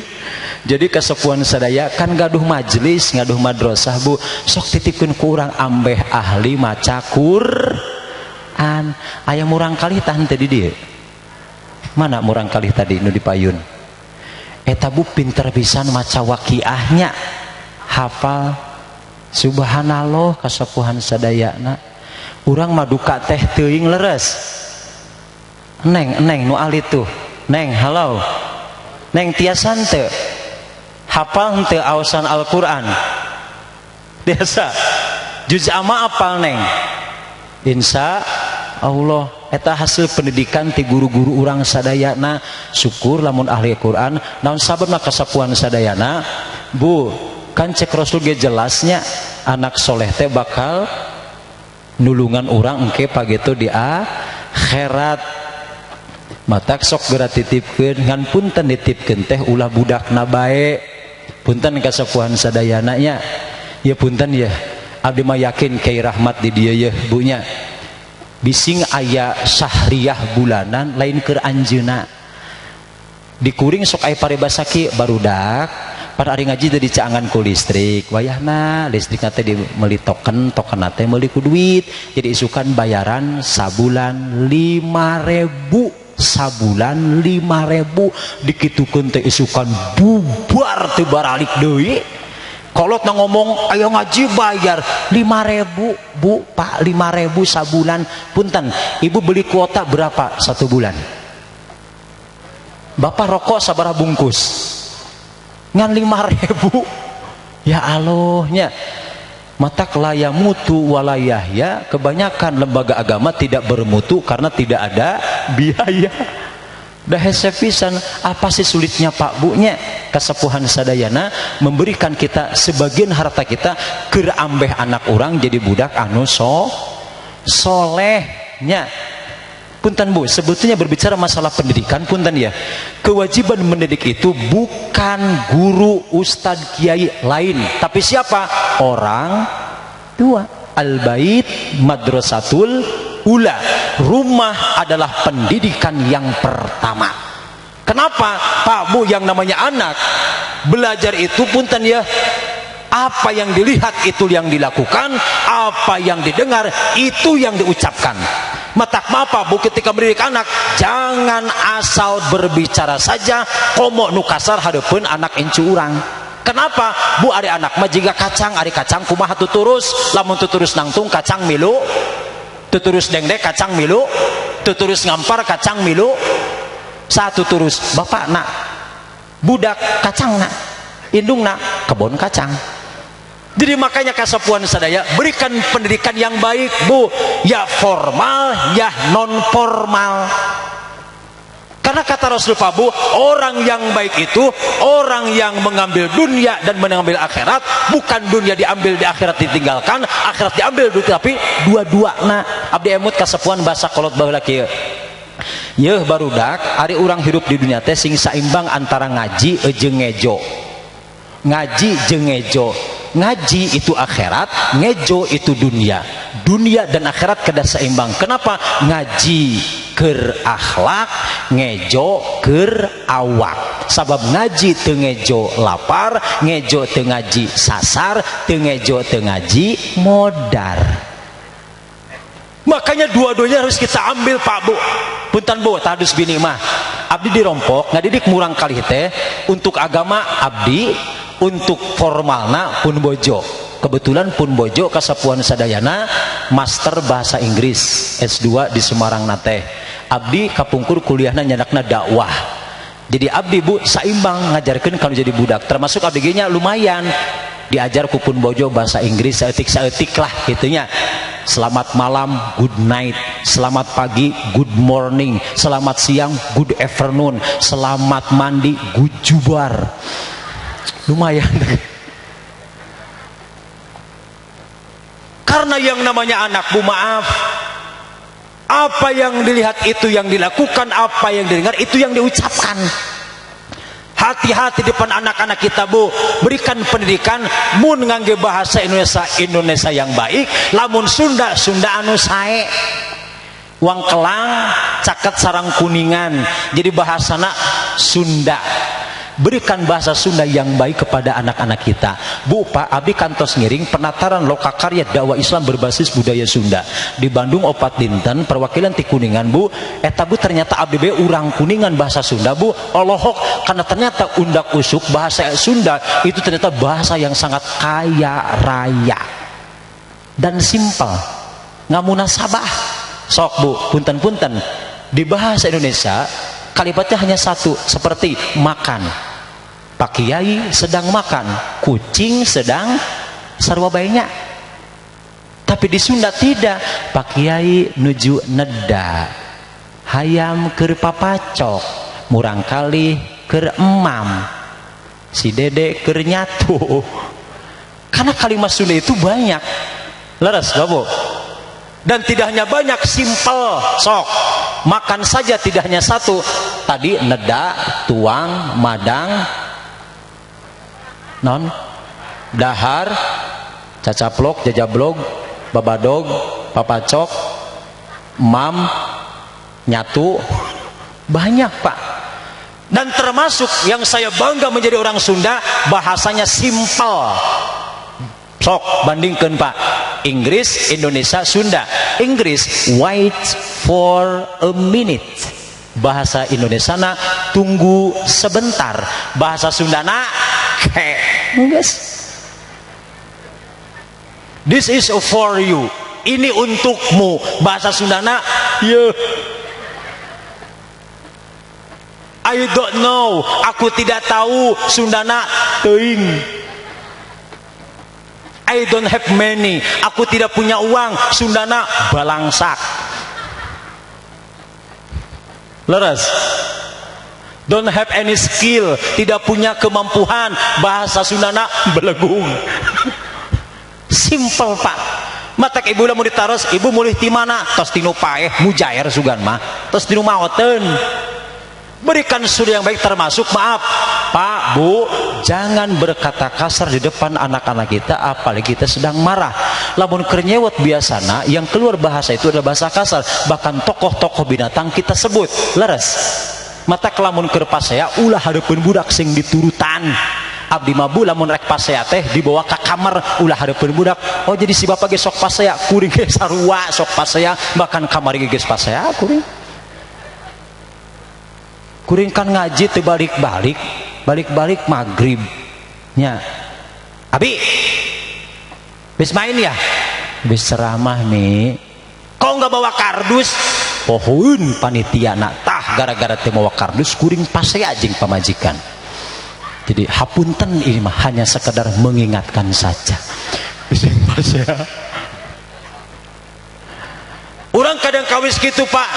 jadi kasepuhan sadaya kan gaduh majelis gaduh madrasah Bu sok titipkeun ku urang ambeh ahli maca Quran aya murang kalih tah teh di dieu mana murang kalih tadi nu di payun eta Bu pinter pisan maca waqiahnya hafal subhanallah kasepuhan sadayana urang mah duka teh teuing leres Neng nu ahli tuh Neng halo Neng tiasan teu hafal teu aosan Al-Quran biasa juz amma apal Neng insya Allah eta hasil pendidikan ti guru-guru urang sadayana syukur lamun ahli Quran naon sababna kasapuan sadayana Bu kan cek Rasul ge jelasnya anak soleh teh bakal nulungan urang engke pageto di akhirat matak sok geura titipkeun ngan punten dititipkeun teh ulah budakna bae punten kasapuhan sadayana nya ya punten ya abdi mah yakin Kiai Rahmat di dieu ye Bu nya bising aya syahriyah bulanan lain keur anjeuna dikuring sok aya parebasaki barudak pada hari ngaji tadi caangan ku listrik wayahna listrik teh dimeuli token teh meuli ku duit jadi isukan bayaran sabulan 5.000 sabulan 5.000 dikitukeun teh isukan bubar teu baralik deui kolot na ngomong ayo ngaji bayar 5.000 bu pak 5.000 sabulan punten ibu beli kuota berapa satu bulan bapak rokok sabaraha bungkus ngan 5.000 ya Allahnya mata kelaya mutu walayahya kebanyakan lembaga agama tidak bermutu karena tidak ada biaya dah hese pisan apa sih sulitnya Pak Bu nya kasepuhan sadayana memberikan kita sebagian harta kita keur ambeh anak orang jadi budak anu solehnya punten Bu sebetulnya berbicara masalah pendidikan punten ya kewajiban mendidik itu bukan guru ustadz kiai lain tapi siapa orang tua al-bait madrasatul ula rumah adalah pendidikan yang pertama kenapa Pak Bu yang namanya anak belajar itu punten ya apa yang dilihat itu yang dilakukan apa yang didengar itu yang diucapkan matak mapa Bu ketika mendidik anak jangan asal berbicara saja komo nu kasar hadeupeun anak incu urang kenapa Bu ari anak mah jiga kacang ari kacang kumaha tuturus lamun tuturus nangtung kacang milu tuturus dengdek kacang milu tuturus ngampar kacang milu satu turus bapak nak budak kacang nak indung nak kebon kacang jadi makanya kasepuhan sadaya berikan pendidikan yang baik Bu ya formal ya non formal karena kata Rasul Pak Bu orang yang baik itu orang yang mengambil dunia dan mengambil akhirat bukan dunia diambil di akhirat ditinggalkan akhirat diambil tapi dua-duana abdi emut kasepuhan bahasa kolot baheula kieu yeuh barudak ari urang hidup di dunia teh sing saimbang antara ngaji jeung ngejo ngaji jeung ngejo ngaji itu akhirat ngejo itu dunia dunia dan akhirat kedah seimbang kenapa ngaji keur akhlak ngejo keur awak sabab ngaji teu ngejo lapar ngejo teu ngaji sasar teu ngejo teu ngaji modar makanya dua-duanya harus kita ambil Pak Bu punten Bu tadus bini mah abdi dirompok ngadidik murang kali teh untuk agama abdi untuk formalna pun bojo kebetulan pun bojo kasapuan sadayana master bahasa Inggris S2 di Semarang nate abdi kapungkur kuliahna nyadakna dakwah jadi abdi Bu saimbang ngajarkeun kalau jadi budak termasuk abdi nya lumayan diajar ku pun bojo bahasa Inggris saeutik lah gitunya selamat malam good night selamat pagi good morning selamat siang good afternoon selamat mandi good jubar lumayan karena yang namanya anak Bu maaf apa yang dilihat itu yang dilakukan apa yang didengar itu yang diucapkan hati-hati depan anak-anak kita Bu berikan pendidikan mun ngangge bahasa Indonesia yang baik lamun Sunda anu sae uang kelang caket sarang kuningan jadi bahasana Sunda berikan bahasa Sunda yang baik kepada anak-anak kita Bu Pak abdi kantos ngiring penataran lokakarya dakwah Islam berbasis budaya Sunda di Bandung opat dinten perwakilan ti Kuningan Bu eta Bu ternyata abdi be urang Kuningan bahasa Sunda Bu Allahok karena ternyata undak usuk bahasa Sunda itu ternyata bahasa yang sangat kaya raya dan simpel ngamunasabah sok Bu punten-punten di bahasa Indonesia kalimatnya hanya satu seperti makan Pak Kiai sedang makan kucing sedang sarwa bayinya tapi di Sunda tidak Pak Kiai nuju neda hayam keur papacok murang kali keur emam si dede keur nyatu karena kalimat Sunda itu banyak leres Bapak dan tidak hanya banyak simpel sok makan saja tidak hanya satu tadi neda tuang madang non dahar cacaplok jajablog babadog papacok mam, nyatu, banyak Pak. Dan termasuk yang saya bangga menjadi orang Sunda, bahasanya simpel. Sok bandingkan Pak, Inggris, Indonesia, Sunda. Inggris, wait for a minute. Bahasa Indonesia na tunggu sebentar. Bahasa Sunda na guys, this is for you. Ini untukmu. Bahasa Sunda na yeah. I don't know. Aku tidak tahu. Sundana teuing. I don't have money. Aku tidak punya uang. Sundana balangsak. Leres. Don't have any skill. Tidak punya kemampuan. Bahasa Sundana belegung. Simple Pak. Matak ibu lah mau ditaros. Ibu mulih di mana? Tos tinu paeh mujair sugan mah. Tos tinu maoten. Berikan suri yang baik, termasuk maaf Pak Bu, jangan berkata kasar di depan anak-anak kita, apalagi kita sedang marah. Lamun kernyewet biasana yang keluar bahasa itu adalah bahasa kasar. Bahkan tokoh-tokoh binatang kita sebut. Leres. Mata kelamun keur pasea ulah hareupeun budak sing diturutan. Abdi mabu lamun rek pasea teh dibawa ke kamar ulah hareupeun budak. Oh jadi si bapak ge sok pasea, kuring ge sarua sok pasea, bahkan kamari ge geus pasea kuring. Kuring kan ngaji teu balik-balik maghrib nya. Abi bis main ya, bis ceramah nih, kok nggak bawa kardus? Pohon panitia nak tah gara-gara teu bawa kardus kuring pasea jeung pamajikan. Jadi hapunten, ini mah hanya sekedar mengingatkan saja. Bising pasea. Orang kadang kawis gitu Pak.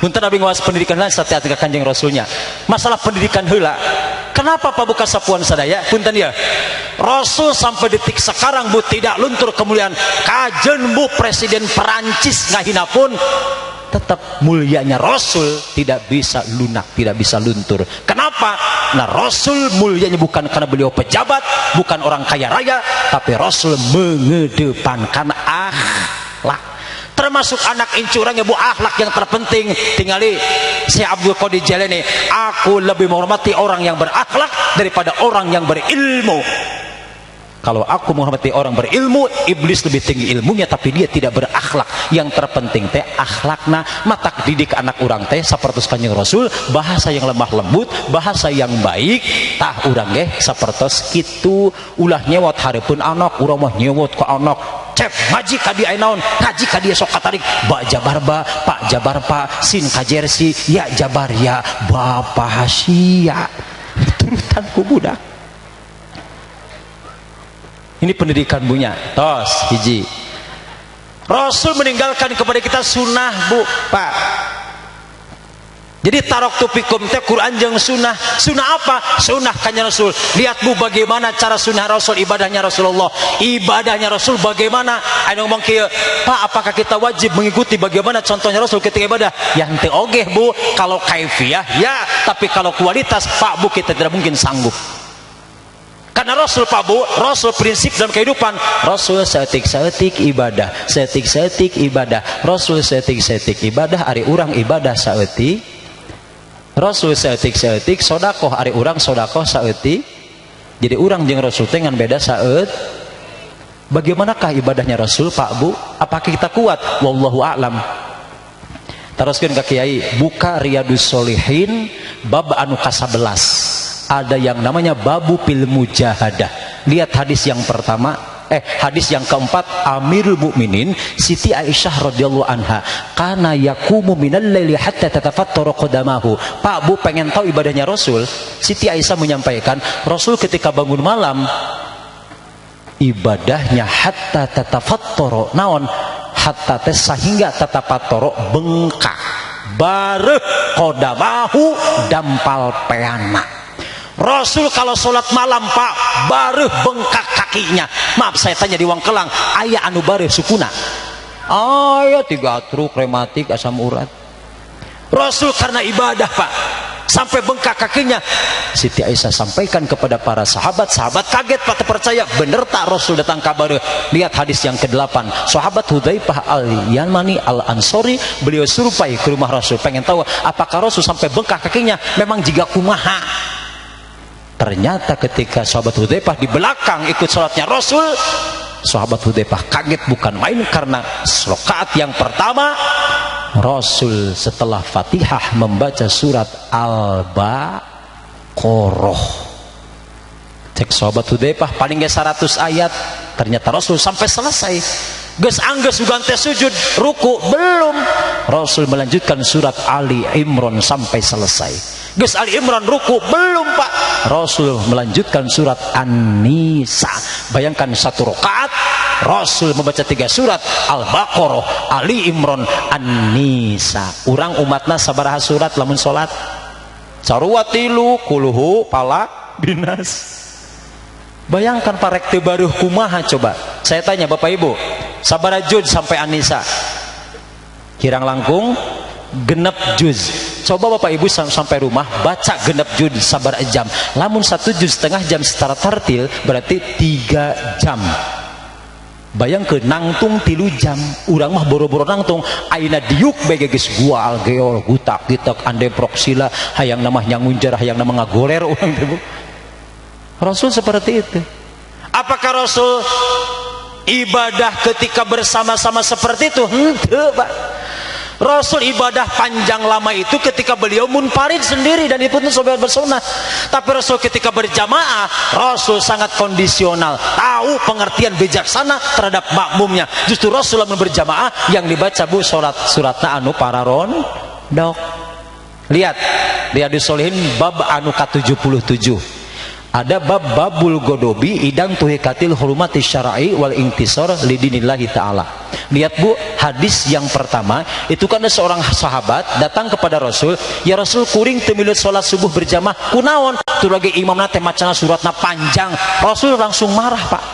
Punten abi ngawas pendidikan lan satiat ka Kanjeng Rasulnya. Masalah pendidikan heula. Kenapa Pak buka sapuan sadaya? Punten ya. Rasul sampai detik sekarang Bu tidak luntur kemuliaan. Kajen Bu Presiden Perancis ngahina pun tetap mulianya Rasul tidak bisa lunak, tidak bisa luntur. Kenapa? Nah Rasul mulianya bukan karena beliau pejabat, bukan orang kaya raya, tapi Rasul mengedepankan akhlak. Termasuk anak incurangnya Bu, akhlak yang terpenting. Tinggali si Abdul Qadir Jalani, aku lebih menghormati orang yang berakhlak daripada orang yang berilmu. Kalau aku menghormati orang berilmu, iblis lebih tinggi ilmunya tapi dia tidak berakhlak. Yang terpenting teh akhlakna. Matak didik anak orang teh sapertos Kanjeng Rasul, bahasa yang lemah lembut, bahasa yang baik. Tah urang ge sapertos kitu. Ulah nyewot hareupeun anak, urang mah nyewot ku anak. Cep ngaji ka dia naon? Ngaji ka dia sok katarik. Ba Jabar ba, Pak Jabar Pak, Sin ka Jersey, ya Jabar ya, Bapak Hasia. Turutan ku budak. Ini pendidikan punya. Tos hiji. Rasul meninggalkan kepada kita sunnah Bu, Pak. Jadi taroktu fikum teh Quran jeung sunnah. Sunnah apa? Sunnah Kanjeng Rasul. Lihat Bu bagaimana cara sunnah Rasul, ibadahnya Rasulullah. Ibadahnya Rasul bagaimana? Anu ngomong kieu, Pak, apakah kita wajib mengikuti bagaimana contohnya Rasul ketika ibadah? Ya henteu oge Bu. Kalau kaifiah ya, tapi kalau kualitas Pak Bu kita tidak mungkin sanggup. Karena Rasul Pak Bu, Rasul prinsip dalam kehidupan, Rasul seetik-seetik ibadah, seetik-seetik ibadah, Rasul seetik-seetik ibadah, ari urang ibadah saeutik, Rasul seetik-seetik sodakoh, ari urang sodakoh saeutik. Jadi urang jeung Rasul teh ngan beda saeut. Bagaimanakah ibadahnya Rasul Pak Bu? Apakah kita kuat? Wallahu a'lam. Teruskeun ka Kiai, buka Riyadus Sholihin bab anu ka-11. Ada yang namanya babu pil mujahadah. Lihat hadis yang pertama, hadis yang keempat, Amirul Mukminin Siti Aisyah radhiyallahu anha, kana yaqumu minal laili hatta tatafattara qadamahu. Pak Bu pengen tahu ibadahnya Rasul? Siti Aisyah menyampaikan, Rasul ketika bangun malam ibadahnya hatta tatafattara, naon? Hatta tes sehingga tatafattara bengkak. Bareuh qadamahu dampal peana. Rasul kalau sholat malam Pak baruh bengkak kakinya. Maaf saya tanya di Wangkelang, aya anu baruh sukuna? Aya 3 truk rematik asam urat. Rasul karena ibadah Pak sampai bengkak kakinya. Siti Aisyah sampaikan kepada para sahabat, sahabat kaget, pada percaya bener tak Rasul datang kabar. Lihat hadis yang ke-8, sahabat Hudzaifah al-Yamani al-Ansori, beliau surupai ke rumah Rasul, pengen tahu apakah Rasul sampai bengkak kakinya, memang jika kumaha. Ternyata ketika sahabat Hudzaifah di belakang ikut sholatnya Rasul, sahabat Hudzaifah kaget bukan main, karena rakaat yang pertama Rasul setelah Fatihah membaca surat Al-Baqarah. Cek sahabat Hudzaifah paling gak 100 ayat, ternyata Rasul sampai selesai. Geus anggeus ugante sujud ruku belum, Rasul melanjutkan surat Ali Imran sampai selesai. Geus Ali Imran ruku belum Pak, Rasul melanjutkan surat An-Nisa. Bayangkan satu rakaat Rasul membaca 3 surat, Al-Baqarah, Ali Imran, An-Nisa. Urang umatna sabaraha surat lamun salat? Sarua 3, kuluhu pala dinas. Bayangkan parek teu baruh kumaha coba. Saya tanya Bapak Ibu, sabaraha juz sampai An-Nisa? Kirang langkung genep juz. Coba Bapak Ibu sampai rumah baca genep juz sabar jam. Lamun 1 juz setengah jam secara tartil berarti 3 jam. Bayangkeun nangtung 3 jam. Urang mah boro-boro nangtung ayeuna diuk bege geus gua algeol gutak gitak ande proksila hayang nama nyangunjar hayang nama ngagoler urang teh. Rasul seperti itu. Apakah Rasul ibadah ketika bersama-sama seperti itu? Henteu, Pak. Rasul ibadah panjang lama itu ketika beliau munfarid sendiri dan itu sobat bersunnah. Tapi Rasul ketika berjamaah, Rasul sangat kondisional, tahu pengertian bijaksana terhadap makmumnya. Justru Rasul lamun berjamaah yang dibaca bu suratna anu pararon dok. Lihat Riyadhus Shalihin bab anu ke-77. Ada babul godobi idang tuhikatil hurumati syara'i wal intisar lidinillahi ta'ala. Lihat bu, hadis yang pertama itu kan ada seorang sahabat datang kepada Rasul, ya Rasul kuring teu milu salat subuh berjamaah kunaon tu lagi imamna teh macana suratna panjang. Rasul langsung marah Pak.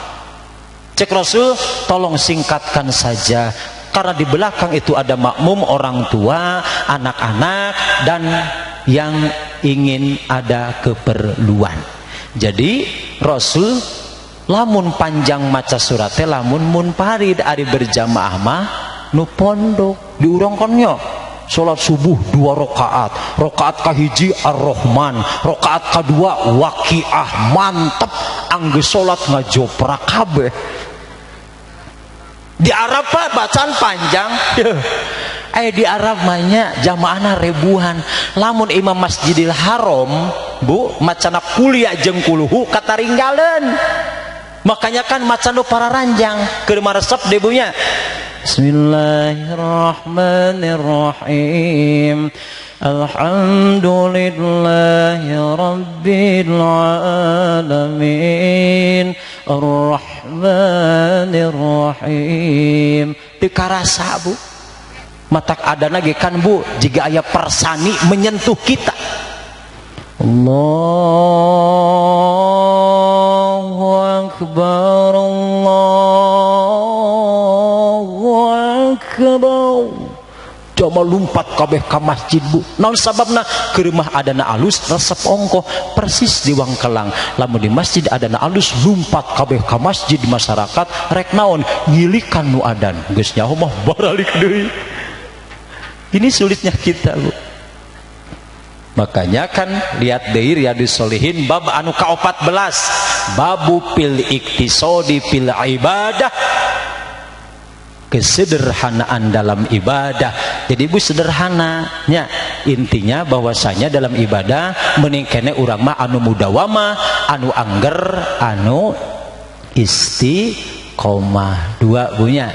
Cek Rasul, tolong singkatkan saja, karena di belakang itu ada makmum orang tua, anak-anak dan yang ingin ada keperluan. Jadi Rasul lamun panjang maca suratnya lamun munfarid ari berjamaah mah nu pondok diurangkannya salat subuh 2 rakaat, rakaat kahiji Ar-Rahman, rakaat kedua Waqiah, mantep anggeus salat ngajoprak kabeh. Di Arab Pak bacaan panjang. Di Arab mahnya jamaahna ribuan. Lamun Imam Masjidil Haram bu macana kuliah jeung kuluhu kataringgaleun. Makanya kan macana para ranjang keur maresep debunya. Bismillahirrahmanirrahim. Alhamdulillahi rabbil alamin. Ar-Rahmanir-Rahim. Dikarasa bu. Matak ada lagi kan bu, jika ayat persani menyentuh kita. Allahu Akbar, Allahu Akbar. Coba lompat kabeh ka masjid bu. Naon sababna? Ke rumah adana alus resep ongkoh persis di Wangkelang. Lamun di masjid adana alus lompat kabeh ka masjid di masyarakat rek naon ngilikan nu adan. Geus nyaho mah baralik deui. Ini sulitnya kita bu. Makanya kan lihat deui Riyadhus Shalihin bab anu ka-14 babu pil iktisodi pil ibadah, kesederhanaan dalam ibadah. Jadi bu sederhananya intinya bahwasanya dalam ibadah meningkene urang mah anu mudawamah, anu angger, anu istiqomah. 2 bunya.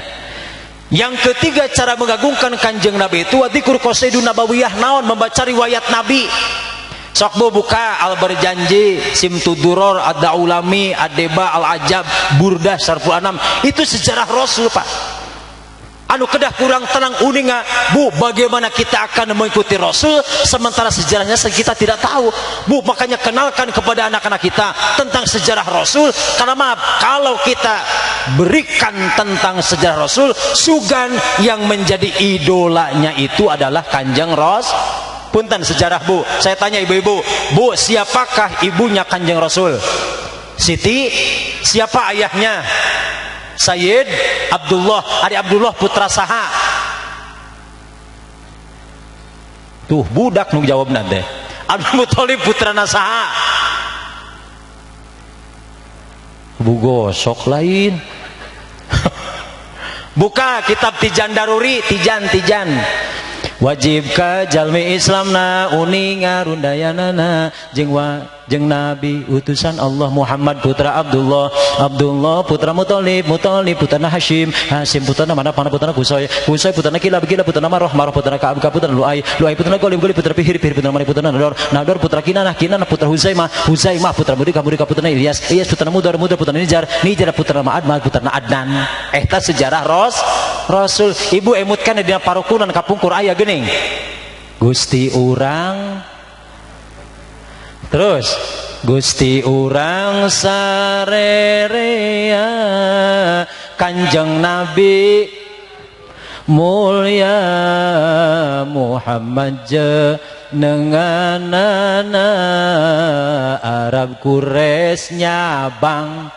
Yang ketiga cara mengagungkan kanjeng Nabi itu wadikur qasaidun nabawiyah, naon membaca riwayat Nabi. Sok bu buka Al-Barjanji, Simtuduror, Ad-Daulami, Ad-Deba, Al-Ajab, Burdah, Syarful Anam. Itu sejarah Rasul Pak. Anu kedah kurang tenang uninga bu, bagaimana kita akan mengikuti Rasul sementara sejarahnya kita tidak tahu bu. Makanya kenalkan kepada anak-anak kita tentang sejarah Rasul, karena maaf kalau kita berikan tentang sejarah Rasul, sugan yang menjadi idolanya itu adalah kanjeng Punten sejarah Bu, saya tanya ibu-ibu, Bu, siapakah ibunya Kanjeng Rasul? Siti. Siapa ayahnya? Sayyid Abdullah. Ari Abdullah putra saha? Tuh budak nu jawab nanti. Abdul Muthalib putra nasaha? Bu gosok lain. Buka kitab Tijan Daruri, Tijan. Wajib ka jalmi Islamna uning ngarundayanana jeung Nabi utusan Allah Muhammad putra Abdullah putra Muthalib putra Hashim putra Manaf putra Qusay putra Kilab putra Marah putra Ka'ab putra Lu'ay putra Ghalib putra Fihir putra Mani putra Nador putra Kinanah putra Huzaimah putra Mudrika putra Ilyas putra Mudar putra Nijar putra Ma'ad putra Adnan. Eta sejarah Rasul. Ibu emutkan dina parukunan kapungkur aya geuning Gusti urang. Terus Gusti urang sarerea Kanjeng Nabi mulia Muhammad jenenganana Arab Quraisy nyabang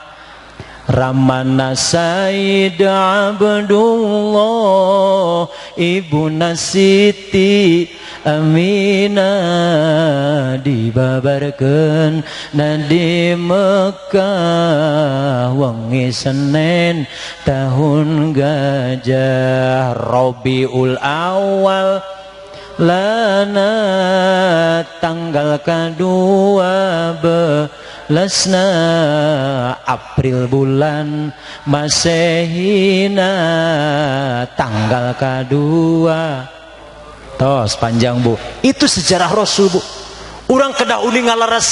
Ramana Sayyid Abdullah Ibuna Siti Aminah dibabarkeun di Mekah wengi Senin tahun gajah Rabiul Awal lana tanggal kedua belasna April bulan Masehina tanggal kedua. Tos panjang Bu. Itu sejarah Rasul Bu. Urang kedah uning ngalaras.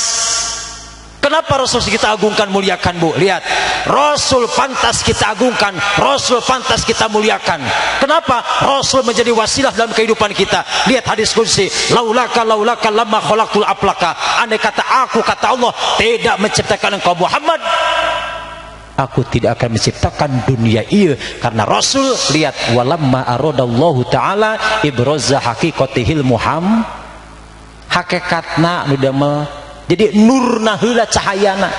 Kenapa Rasul kita agungkan muliakan Bu? Lihat, Rasul pantas kita agungkan, Rasul pantas kita muliakan. Kenapa? Rasul menjadi wasilah dalam kehidupan kita. Lihat hadis qudsi, laulaka lamma khalaqtul aflaka. Andai kata aku, kata Allah, tidak menciptakan engkau Muhammad, aku tidak akan menciptakan dunia iya. Karena Rasul, lihat, walamma aradallahu ta'ala ibroza haqiqatihil muham, hakikatna nu damel jadi nurna heula cahayana.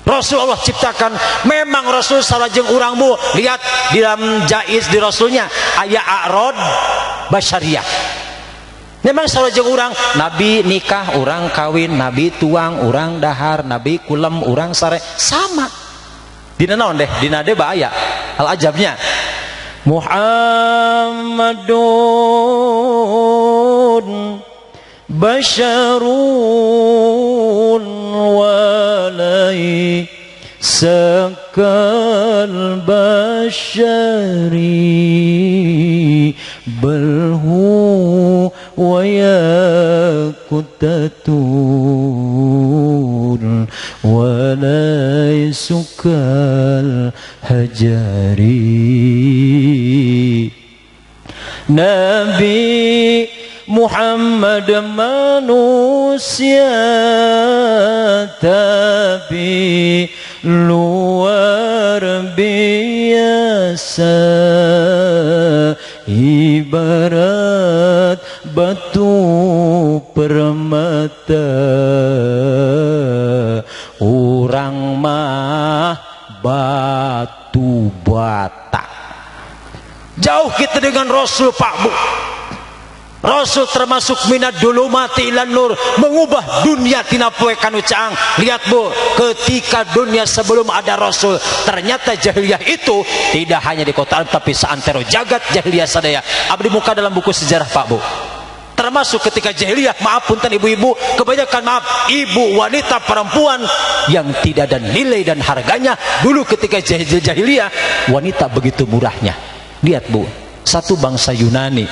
Rasul Allah ciptakan. Memang Rasul salajeng urangmu. Lihat di dalam jaiz di Rasulnya aya a'rad basyariyah. Memang salajeng urang, Nabi nikah urang kawin, Nabi tuang urang dahar, Nabi kulem urang sare, sama. Dina naon deh? Dina de bahaya. Al ajabnya Muhammadun Basyarun walai sakal basyari balhu wa yakutatun walai sukal hajari. Nabi Muhammad manusia tapi luar biasa, ibarat batu permata, orang mah batu bata. Jauh kita dengan Rasul Pak Bu. Rasul termasuk minat dulu mati ilan nur, mengubah dunia tina poe kanu caang. Lihat Bu, ketika dunia sebelum ada Rasul, ternyata jahiliyah itu tidak hanya di kota tapi seantero jagat jahiliyah sadaya. Abdi muka dalam buku sejarah Pak Bu. Termasuk ketika jahiliyah, maaf punten ibu-ibu, kebanyakan maaf, ibu wanita perempuan yang tidak ada nilai dan harganya. Dulu ketika jahiliyah, wanita begitu murahnya. Lihat Bu, satu bangsa Yunani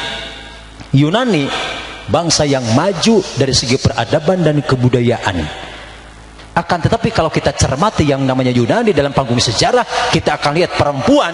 bangsa yang maju dari segi peradaban dan kebudayaan. Akan tetapi kalau kita cermati yang namanya Yunani dalam panggung sejarah, kita akan lihat perempuan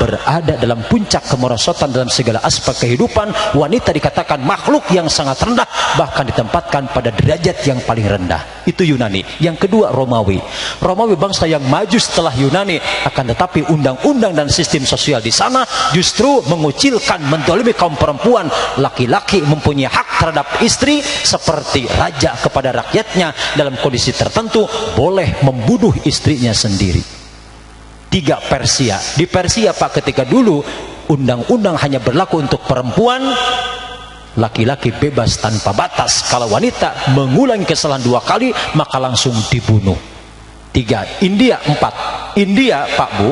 berada dalam puncak kemerosotan dalam segala aspek kehidupan. Wanita dikatakan makhluk yang sangat rendah, bahkan ditempatkan pada derajat yang paling rendah. Itu Yunani. Yang kedua Romawi. Romawi bangsa yang maju setelah Yunani, akan tetapi undang-undang dan sistem sosial di sana justru mengucilkan, mendolimi kaum perempuan. Laki-laki mempunyai hak terhadap istri seperti raja kepada rakyatnya. Dalam kondisi tertentu boleh membunuh istrinya sendiri. 3 Persia. Di Persia Pak, ketika dulu undang-undang hanya berlaku untuk perempuan, laki-laki bebas tanpa batas. Kalau wanita mengulangi kesalahan 2 kali maka langsung dibunuh. 3. India 4. India Pak Bu,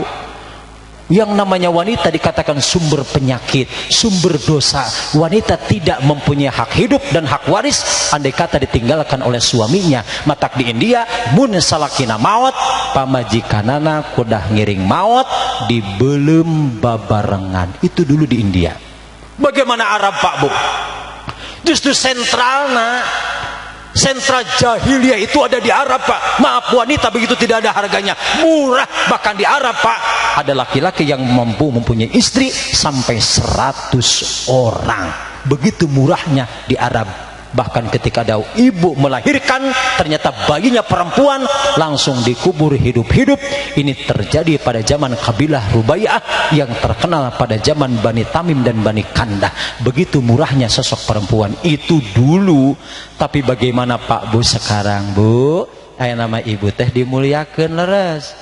yang namanya wanita dikatakan sumber penyakit, sumber dosa. Wanita tidak mempunyai hak hidup dan hak waris andai kata ditinggalkan oleh suaminya. Matak di India mun salakina maot pamajikanana kudah ngiring maot dibelem babarengan. Itu dulu di India. Bagaimana Arab Pak Bu? Justru sentral jahiliyah itu ada di Arab Pak. Maaf, wanita begitu tidak ada harganya, murah. Bahkan di Arab Pak ada laki-laki yang mempunyai istri sampai 100 orang. Begitu murahnya di Arab. Bahkan ketika ada ibu melahirkan ternyata bayinya perempuan, langsung dikubur hidup-hidup. Ini terjadi pada zaman kabilah Rubaiyah yang terkenal pada zaman Bani Tamim dan Bani Kandah. Begitu murahnya sosok perempuan itu dulu. Tapi bagaimana Pak Bu sekarang Bu? Aya nama ibu teh dimuliakeun leres.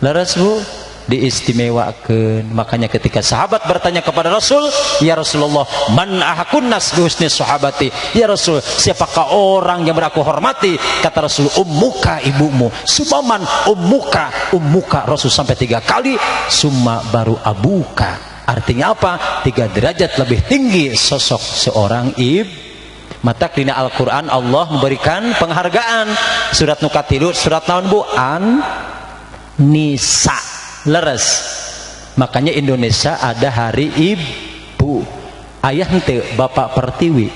Leres Bu, diistimewakan. Makanya ketika sahabat bertanya kepada Rasul, ya Rasulullah, man ahakun nas bihusni sahabati, ya Rasul, siapakah orang yang beraku hormati? Kata Rasul, ummuka, ibumu. Sumaman, ummuka. Rasul sampai 3 kali, summa baru abuka. Artinya apa? 3 derajat lebih tinggi sosok seorang ibu. Mata dina Al-Quran Allah memberikan penghargaan. Surat Nukatilut, surat naon Bu? An-Nisa. Leres. Makanya Indonesia ada hari ibu. Ayah henteu bapak pertiwi.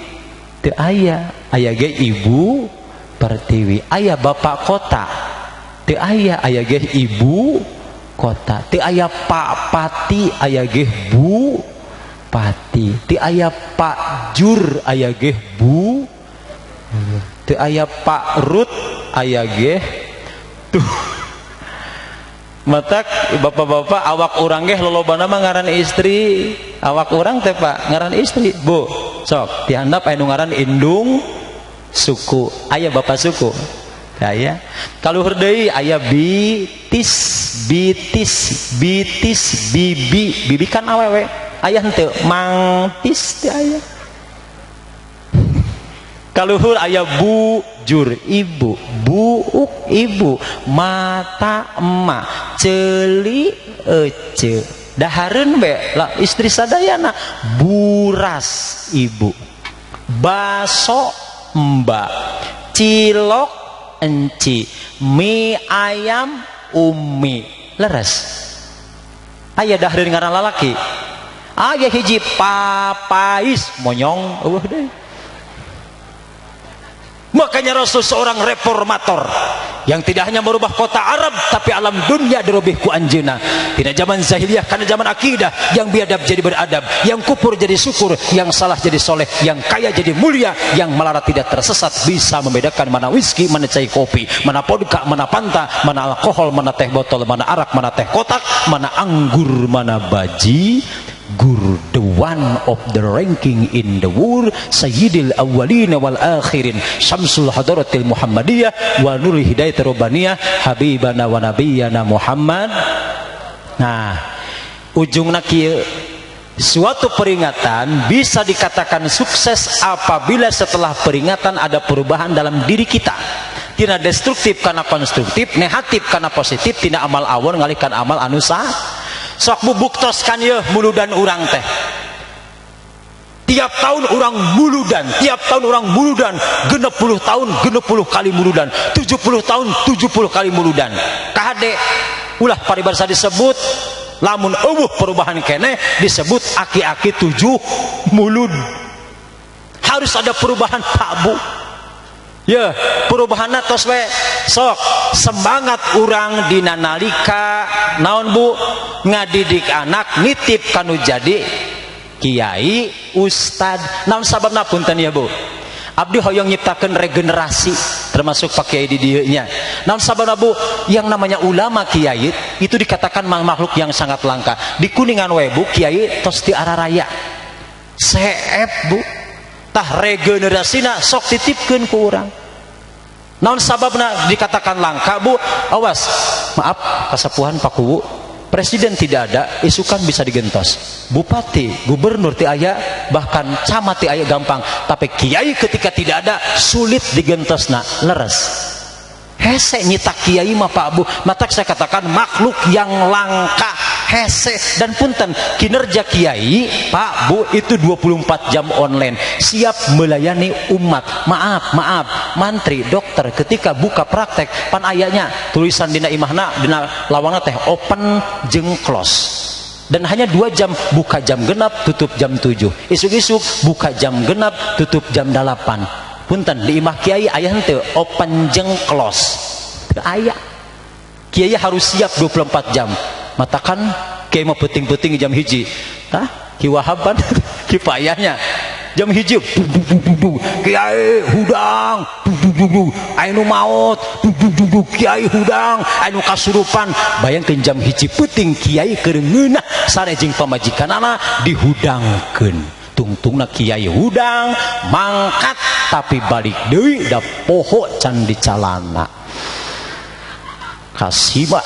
Teu aya. Aya ge ibu pertiwi. Aya bapak kota. Teu aya. Aya ge ibu kota. Teu aya pak pati. Aya ge bu pati. Teu aya pak jur. Aya ge bu. Teu aya pak rut. Aya ge tuh. Matak bapak-bapak awak orang ge lolobana mah ngaran istri. Awak orang teh Pak ngaran istri. Bu, sok dihandap aya nu ngaran indung suku. Aya bapak suku. Aya. Kaluhur deui aya bitis, bibi kan awewe. Aya henteu mangtis teh aya. Kaluhur aya bujur ibu, buuk ibu, mata emak, celi ece, dahareun be lah istri sadayana, buras ibu, baso mbak, cilok enci, mie ayam umi. Leres. Aya dahareun ngaran lalaki. Aya hiji papais monyong eueuh deui. Makanya Rasul seorang reformator yang tidak hanya merubah kota Arab tapi alam dunia dirubih ku anjeuna. Tidak zaman zahiliyah karena zaman akidah, yang biadab jadi beradab, yang kufur jadi syukur, yang salah jadi soleh, yang kaya jadi mulia, yang melarat tidak tersesat. Bisa membedakan mana whisky, mana cai kopi, mana vodka, mana fanta, mana alkohol, mana teh botol, mana arak, mana teh kotak, mana anggur, mana baji gur. The one of the ranking in the world, sayyidil awwalin wal akhirin, syamsul hadaratil muhammadiyah wa nurul hidayatir rabbaniyah, habibana wa nabiyyana Muhammad. Nah, ujungna kieu, suatu peringatan bisa dikatakan sukses apabila setelah peringatan ada perubahan dalam diri kita. Tidak destruktif karena konstruktif, negatif karena positif, tidak amal awon ngalihkan amal anu sah. Sok bubuktos kan ye muludan urang teh. Tiap tahun orang muludan, tiap tahun orang muludan, 60 tahun 60 kali muludan, 70 tahun 70 kali muludan. Kahade ulah paribasa disebut lamun eueuh perubahan keneh disebut aki-aki 7 mulud. Harus ada perubahan Pak Bu. Ya, perubahan tos we sok semangat orang dina nalika naon Bu ngadidik anak nitip kanu jadi kiai ustad. Naon sababna punten ya Bu, abdi hoyong nyiptakeun regenerasi termasuk pak kiai di dieu nya. Naon sababna Bu, yang namanya ulama kiai itu dikatakan makhluk yang sangat langka. Di Kuningan we Bu kiai tos di araraya seep Bu. tah regenerasina sok titipkeun ku urang. Naon sababna dikatakan langka Bu? Awas, maaf kasapuhan Pak Kuwu, presiden tidak ada, isukan bisa digentos. Bupati, gubernur ti aya, bahkan camat ti aya gampang, tapi kiai ketika tidak ada sulit digentosna, leres. Hese nyita kiai mah Pak Bu, mata saya katakan makhluk yang langka, hese. Dan punten kinerja kiai Pak Bu itu 24 jam online, siap melayani umat. Maaf mantri dokter ketika buka praktek pan ayanya tulisan dina imahna dina lawangna teh open jeung close, dan hanya 2 jam, buka jam genap tutup jam 7, isuk-isuk buka jam genap tutup jam 8. Punten di imah kiai aya henteu open jeung close, aya kiai harus siap 24 jam. Matakan kiai mah penting-penting jam hiji, ki wahaban kipayahnya jam hiji kiai hudang anu maot kiai hudang anu kasurupan. Bayangkeun jam hiji penting kiai keur ngeunah sare jeung pamajikanana dihudangkeun. Tungtungna kiai hudang mangkat tapi balik deui da poho can dicalana kasiba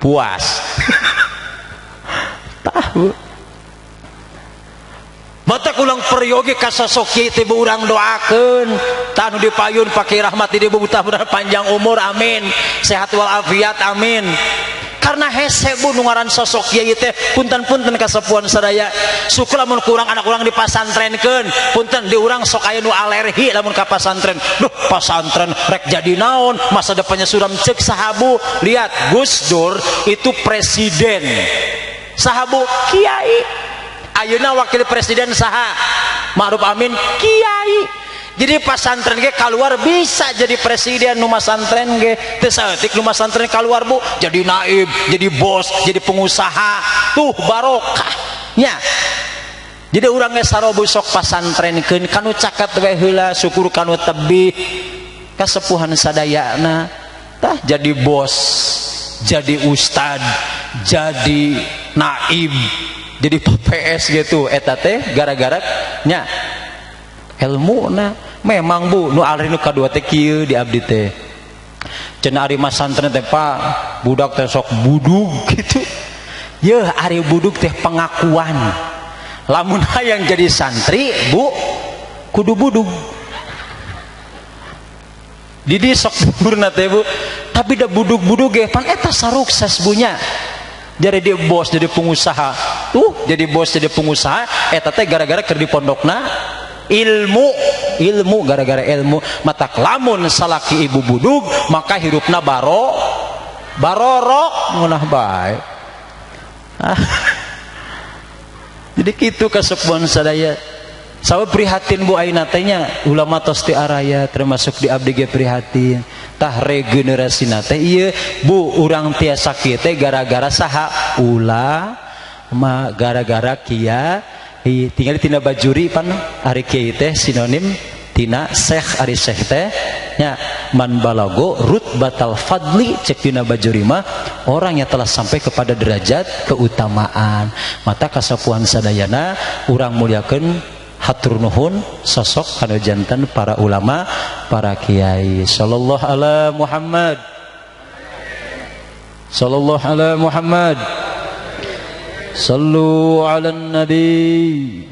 puas tahu mata kulang peryoge kasosok kiai teh urang doakeun tanu dipayun pakai rahmat di mudah-mudahan panjang umur amin, sehat walafiat amin. Karena hese Bu nu ngaran sosok kiai teh punten-punten kasepuhan sadaya suku lamun kurang anak urang dipasantrenkeun, punten di urang sok aya nu alergi lamun ka pasantren. Duh, pasantren rek jadi naon, masa depannya suram ceuk sahabu. Lihat Gus Dur itu presiden, sahabu kiai. Ayeuna wakil presiden saha? Ma'ruf Amin kiai. Jadi pasantren ge keluar bisa jadi presiden, nu masantren ge teu saeutik nu masantren keluar Bu jadi naib, jadi bos, jadi pengusaha, tuh barokah nya. Jadi urang ge sarobu sok pasantrenkeun kanu caket we heula, syukur kanu tebih kasepuhan sadayana tah jadi bos, jadi ustad, jadi naib, jadi PPS gitu eta teh gara-gara nya ilmu na. Memang Bu nu alri nu kadua teh kieu di abdi teh cenah ari masantren teh Pak budak teh sok budug gitu. Yeuh ari budug teh pengakuan, lamun hayang jadi santri Bu kudu budug. Didi sok burna teh Bu, tapi da budug-budug ge pan eta sarukses bunya. Jadi dia bos jadi pengusaha, tuh jadi bos jadi pengusaha eta teh gara-gara keur di pondokna ilmu gara-gara ilmu. Mata lamun salaki ibu budug maka hirupna barorok ngunah bae. Jadi kitu kasepuhan sadaya. Sawa prihatin Bu ayeuna teh nya ulama tos ti araya termasuk di abdi ge prihatin. Tah regenerasina teh ieu Bu urang tiasa kieu teh gara-gara saha? Ulama, gara-gara kiai. Tinggal tina bajuri pan ari kiai teh sinonim tina syekh. Ari syekh teh nya man balago rutbatal fadli, cek tina bajuri mah orang yang telah sampai kepada derajat keutamaan. Mata kasapuhan sadayana urang muliakeun hatur nuhun sosok kana janten para ulama, para kiai. Sallallahu ala Muhammad, sallallahu ala Muhammad, sallu ala nabi.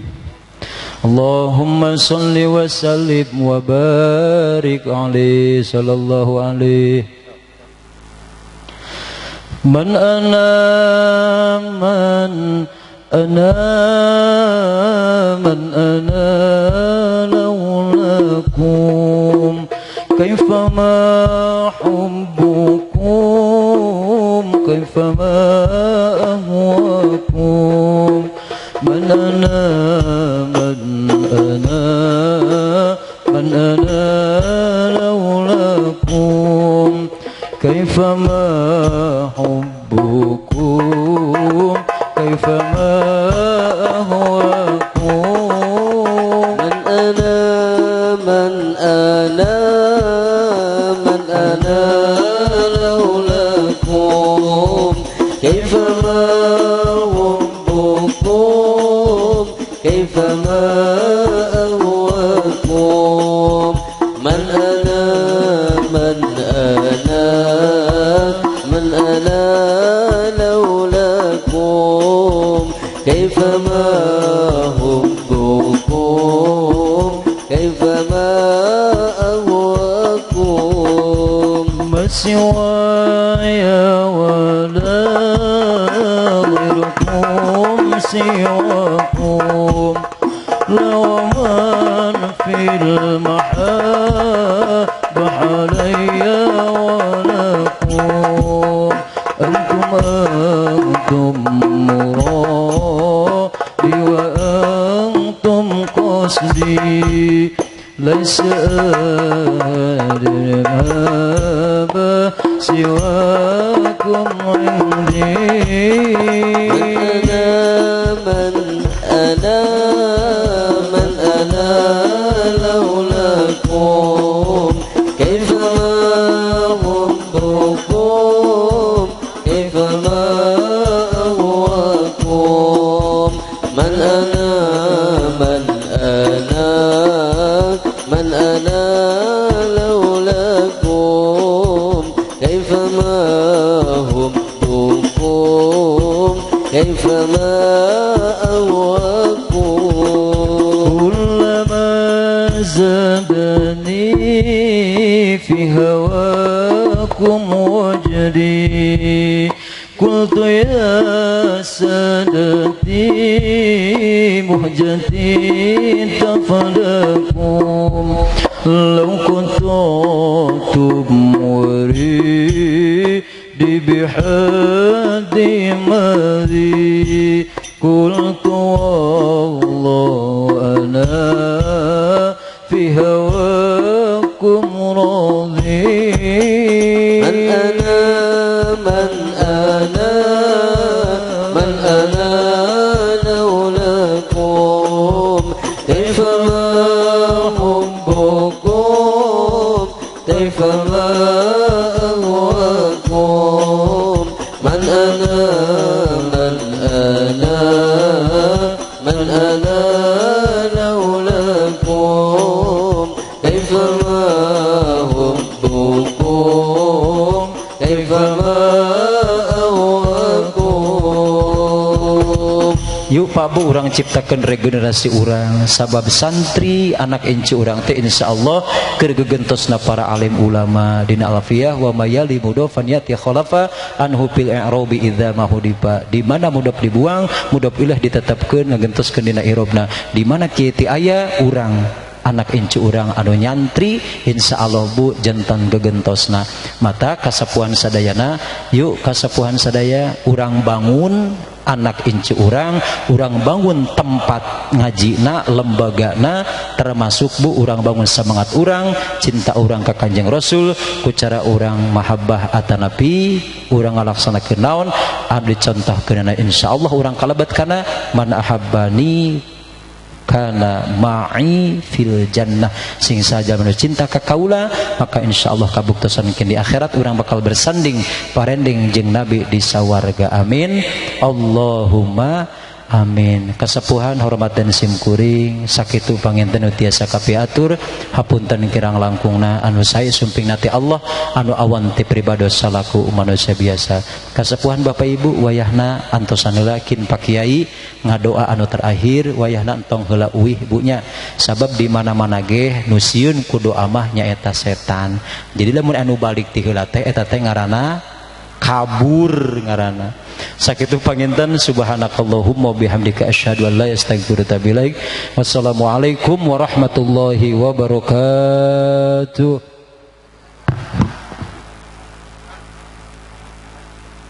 Allahumma salli wa sallim wa barik alaihi sallallahu alaihi. Man ana laulakum kaifama hubbukum kaifama ahwakum. Man ana laulakum kaifama hubbukum kaifama ahwakum. Man ana laulakum kaifama hubbukum kaifama ومن في المحبة علي ولكم أنتم مرادي وأنتم قصدي ليس أدري سواكم عندي من أنا لولاكم كيف ما أحبكم كيف ما أهواكم من أنا لولاكم كيف ما أحبكم كيف ما أهواكم كلما زادني في هواكم وجدي قلت يا سادتي مهجتي تفداكم لو كنتم مريدي بحد ماذي قلت والله أنا في هواكم راضي من أنا لولاكم كيف ما أحبكم كيف ما أهواكم من أنا لولاكم كيف ما أحبكم كيف ما أهواكم. Yuk Pak Bu urang ciptakan regenerasi urang sabab santri anak inci urang teh insyaallah keur gegentosna para alim ulama dina alfiyah wa mayali mudofan yati khalafa anhu fil i'rabi idza mahudifa di mana mudaf dibuang mudaf ilah ditetapkeun ngagentoskeun dina i'rabna di mana kieu ti aya urang anak inci urang anu nyantri insyaallah Bu jantan gegentosna mata kasapuhan sadayana yuk kasapuhan sadaya urang bangun anak inci urang bangun tempat ngajina lembagana termasuk Bu urang bangun semangat urang cinta urang ka Kanjeng Rasul ku cara urang mahabbah atanapi urang ngalaksanakeun naon anu dicontohkeunna insyaallah urang kalabat kana man ahabbani kana ma'i fil jannah sing saja manu cinta ka kaula maka insyaallah kabuktosan di akhirat urang bakal bersanding parending jeung nabi di sawarga amin Allahumma amin. Kasepuhan hormat dan simkuring sakitu panginten tiasa kapiatur hapunten kirang langkungna anu sae sumping nati Allah anu awan ti pribados salaku manusia biasa. Kasepuhan Bapak Ibu wayahna antosan heula kin Pak Kiai ngadoa anu terakhir wayahna entong heula uih bunya sabab di mana-mana ge nu sieun ku doa mah nyaeta setan. Jadi lamun anu balik ti heula teh eta teh ngaranna kabur ngaranna. Sakitu panginten subhanakallahumma bihamdika asyhadu an la astaghfiruka wa atubu ilaik. Wassalamualaikum warahmatullahi wabarakatuh.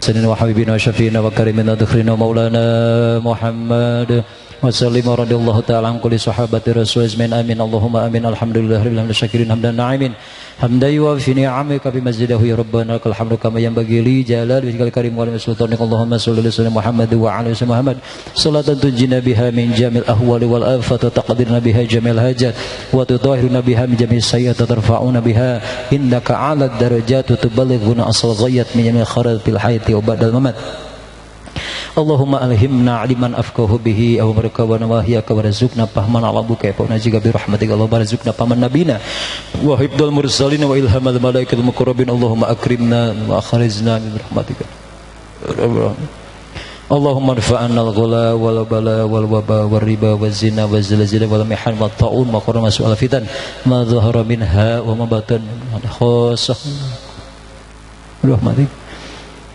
Sayyidina wa habibina wa syafiina wa karimina dzikhrina maulana Muhammad wa sallim radhiyallahu ta'ala an kulli sahabati rasul amin Allahumma amin alhamdulillahirabbil alamin syakirin hamdan na'imin hamdan yuwafi ni'amika bi masjidihi ya rabbana lakal hamdu kama yanbaghi li jalal wajhikal karim wa li sultanik Allahumma shalli ala Muhammad wa ala ali Muhammad salatan tunjina biha min jamil ahwali wal afat wa taqdirna biha jamil hajat wa tudahhiruna biha min jamil sayyi'at wa tarfa'una biha innaka 'ala darajat tuballighuna asal ghayat min jamil kharatil hayati wa ba'dal mamat. Allahumma alhimna aliman afqahu bihi aw baraka wa nawahiyaka warzuqna fahman ala buka fa najiga bi rahmatika Allah warzuqna faman nabina wa hibdul mursalin wa ilhamal malaikatil muqarrabin Allahumma akrimna wa akhrijna bi rahmatika Allahumma rfa'anna al-ghala wal bala wal waba wal riba wal zina wal zilzala wal mihan wat ta'un wa qarama su'al fitan ma dhahara minha wa ma batan khassah rahmatika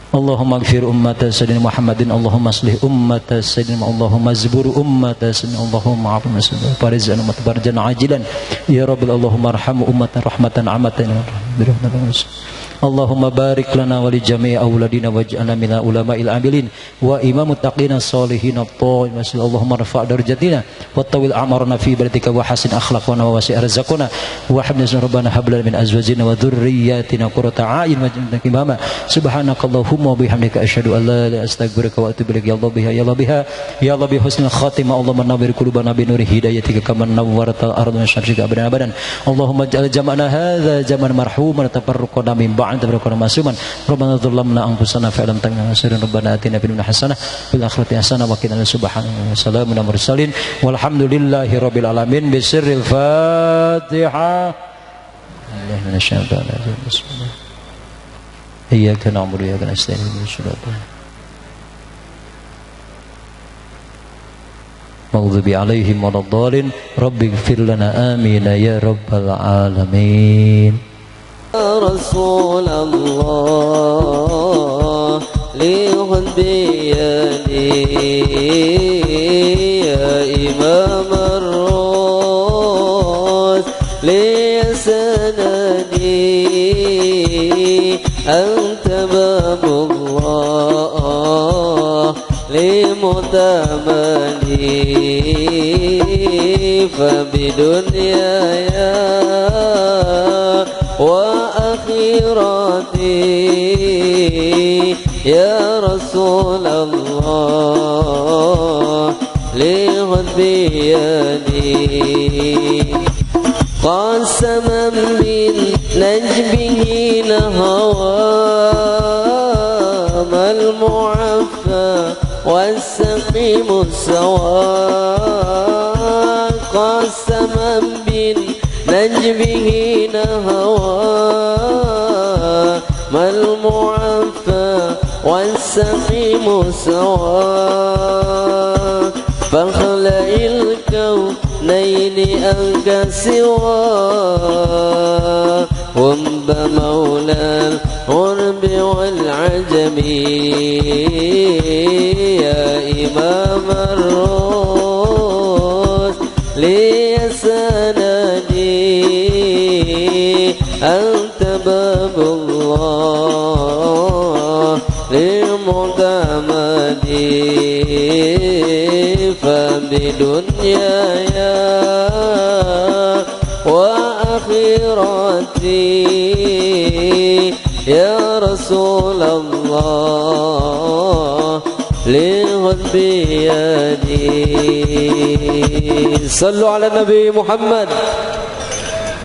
Allahumma ighfir ummata sayyidina Muhammadin, Allahumma aslih ummata sayyidina, Allahumma zbur ummata sayyidina, Allahumma afina sayyidina farizan ummata barjan ajilan ya rabbil, Allahumma arham ummatan rahmatan amatan Allahumma barik lana wa li jami'i auladina waj'alna minal ulama'il amilin wa imamut taqina sholihin at-tha'in wa Allahumma rfa' darajatina wa tawil a'marna fi baratika wa hasin akhlaqana wa wasi' arzaqana wa habna rabbana hab lana min azwajina wa dhurriyyatina qurrata a'yun waj'alna imama subhanakallahumma wa bihamdika asyhadu an la ilaha illa anta astaghfiruka wa atubu ilaik ya Allah biha ya Allah biha ya Allah bi husnil khatimah Allahumma nawwir qulubana bi nuri hidayatika kama nawwarta al-ardha min syarrika abadan Allahumma ij'al jam'ana hadza jam'an marhuman tafarraqna min anta berkona masuman Rabbana dzallamna anfusana fa lam taghfir lana Rabbana atina fid dunya hasanah fil akhirati hasanah wa qina subhanallahi wa salamun alal mursalin walhamdulillahi rabbil alamin bisirril Fatihah. Allahu minasyaitonir rajim. Bismillah. Iyyaka na'budu wa iyyaka nasta'in ihdinas siratal maghdubi 'alaihim waladdallin rabbighfir lana amin ya rabbal alamin. يا رسول الله ليغن بيدي يا إمام الروس ليسندي أنت باب الله لمتمني فبدنياي وآخرتي يا رسول الله لغد بيدي قسما من نجبه الهوى ما المعفى والسقيم السواء قسما من نجبه الهوى ما المعفى والسقيم سواء فاخلع الكونين أنك سواه وانب مولى الغرب والعجم يا إمام الروس ليسندي أنت باب الله للمعتمدين فبدنياي وآخرتي يا رسول الله لغد بيدي صلوا على النبي محمد.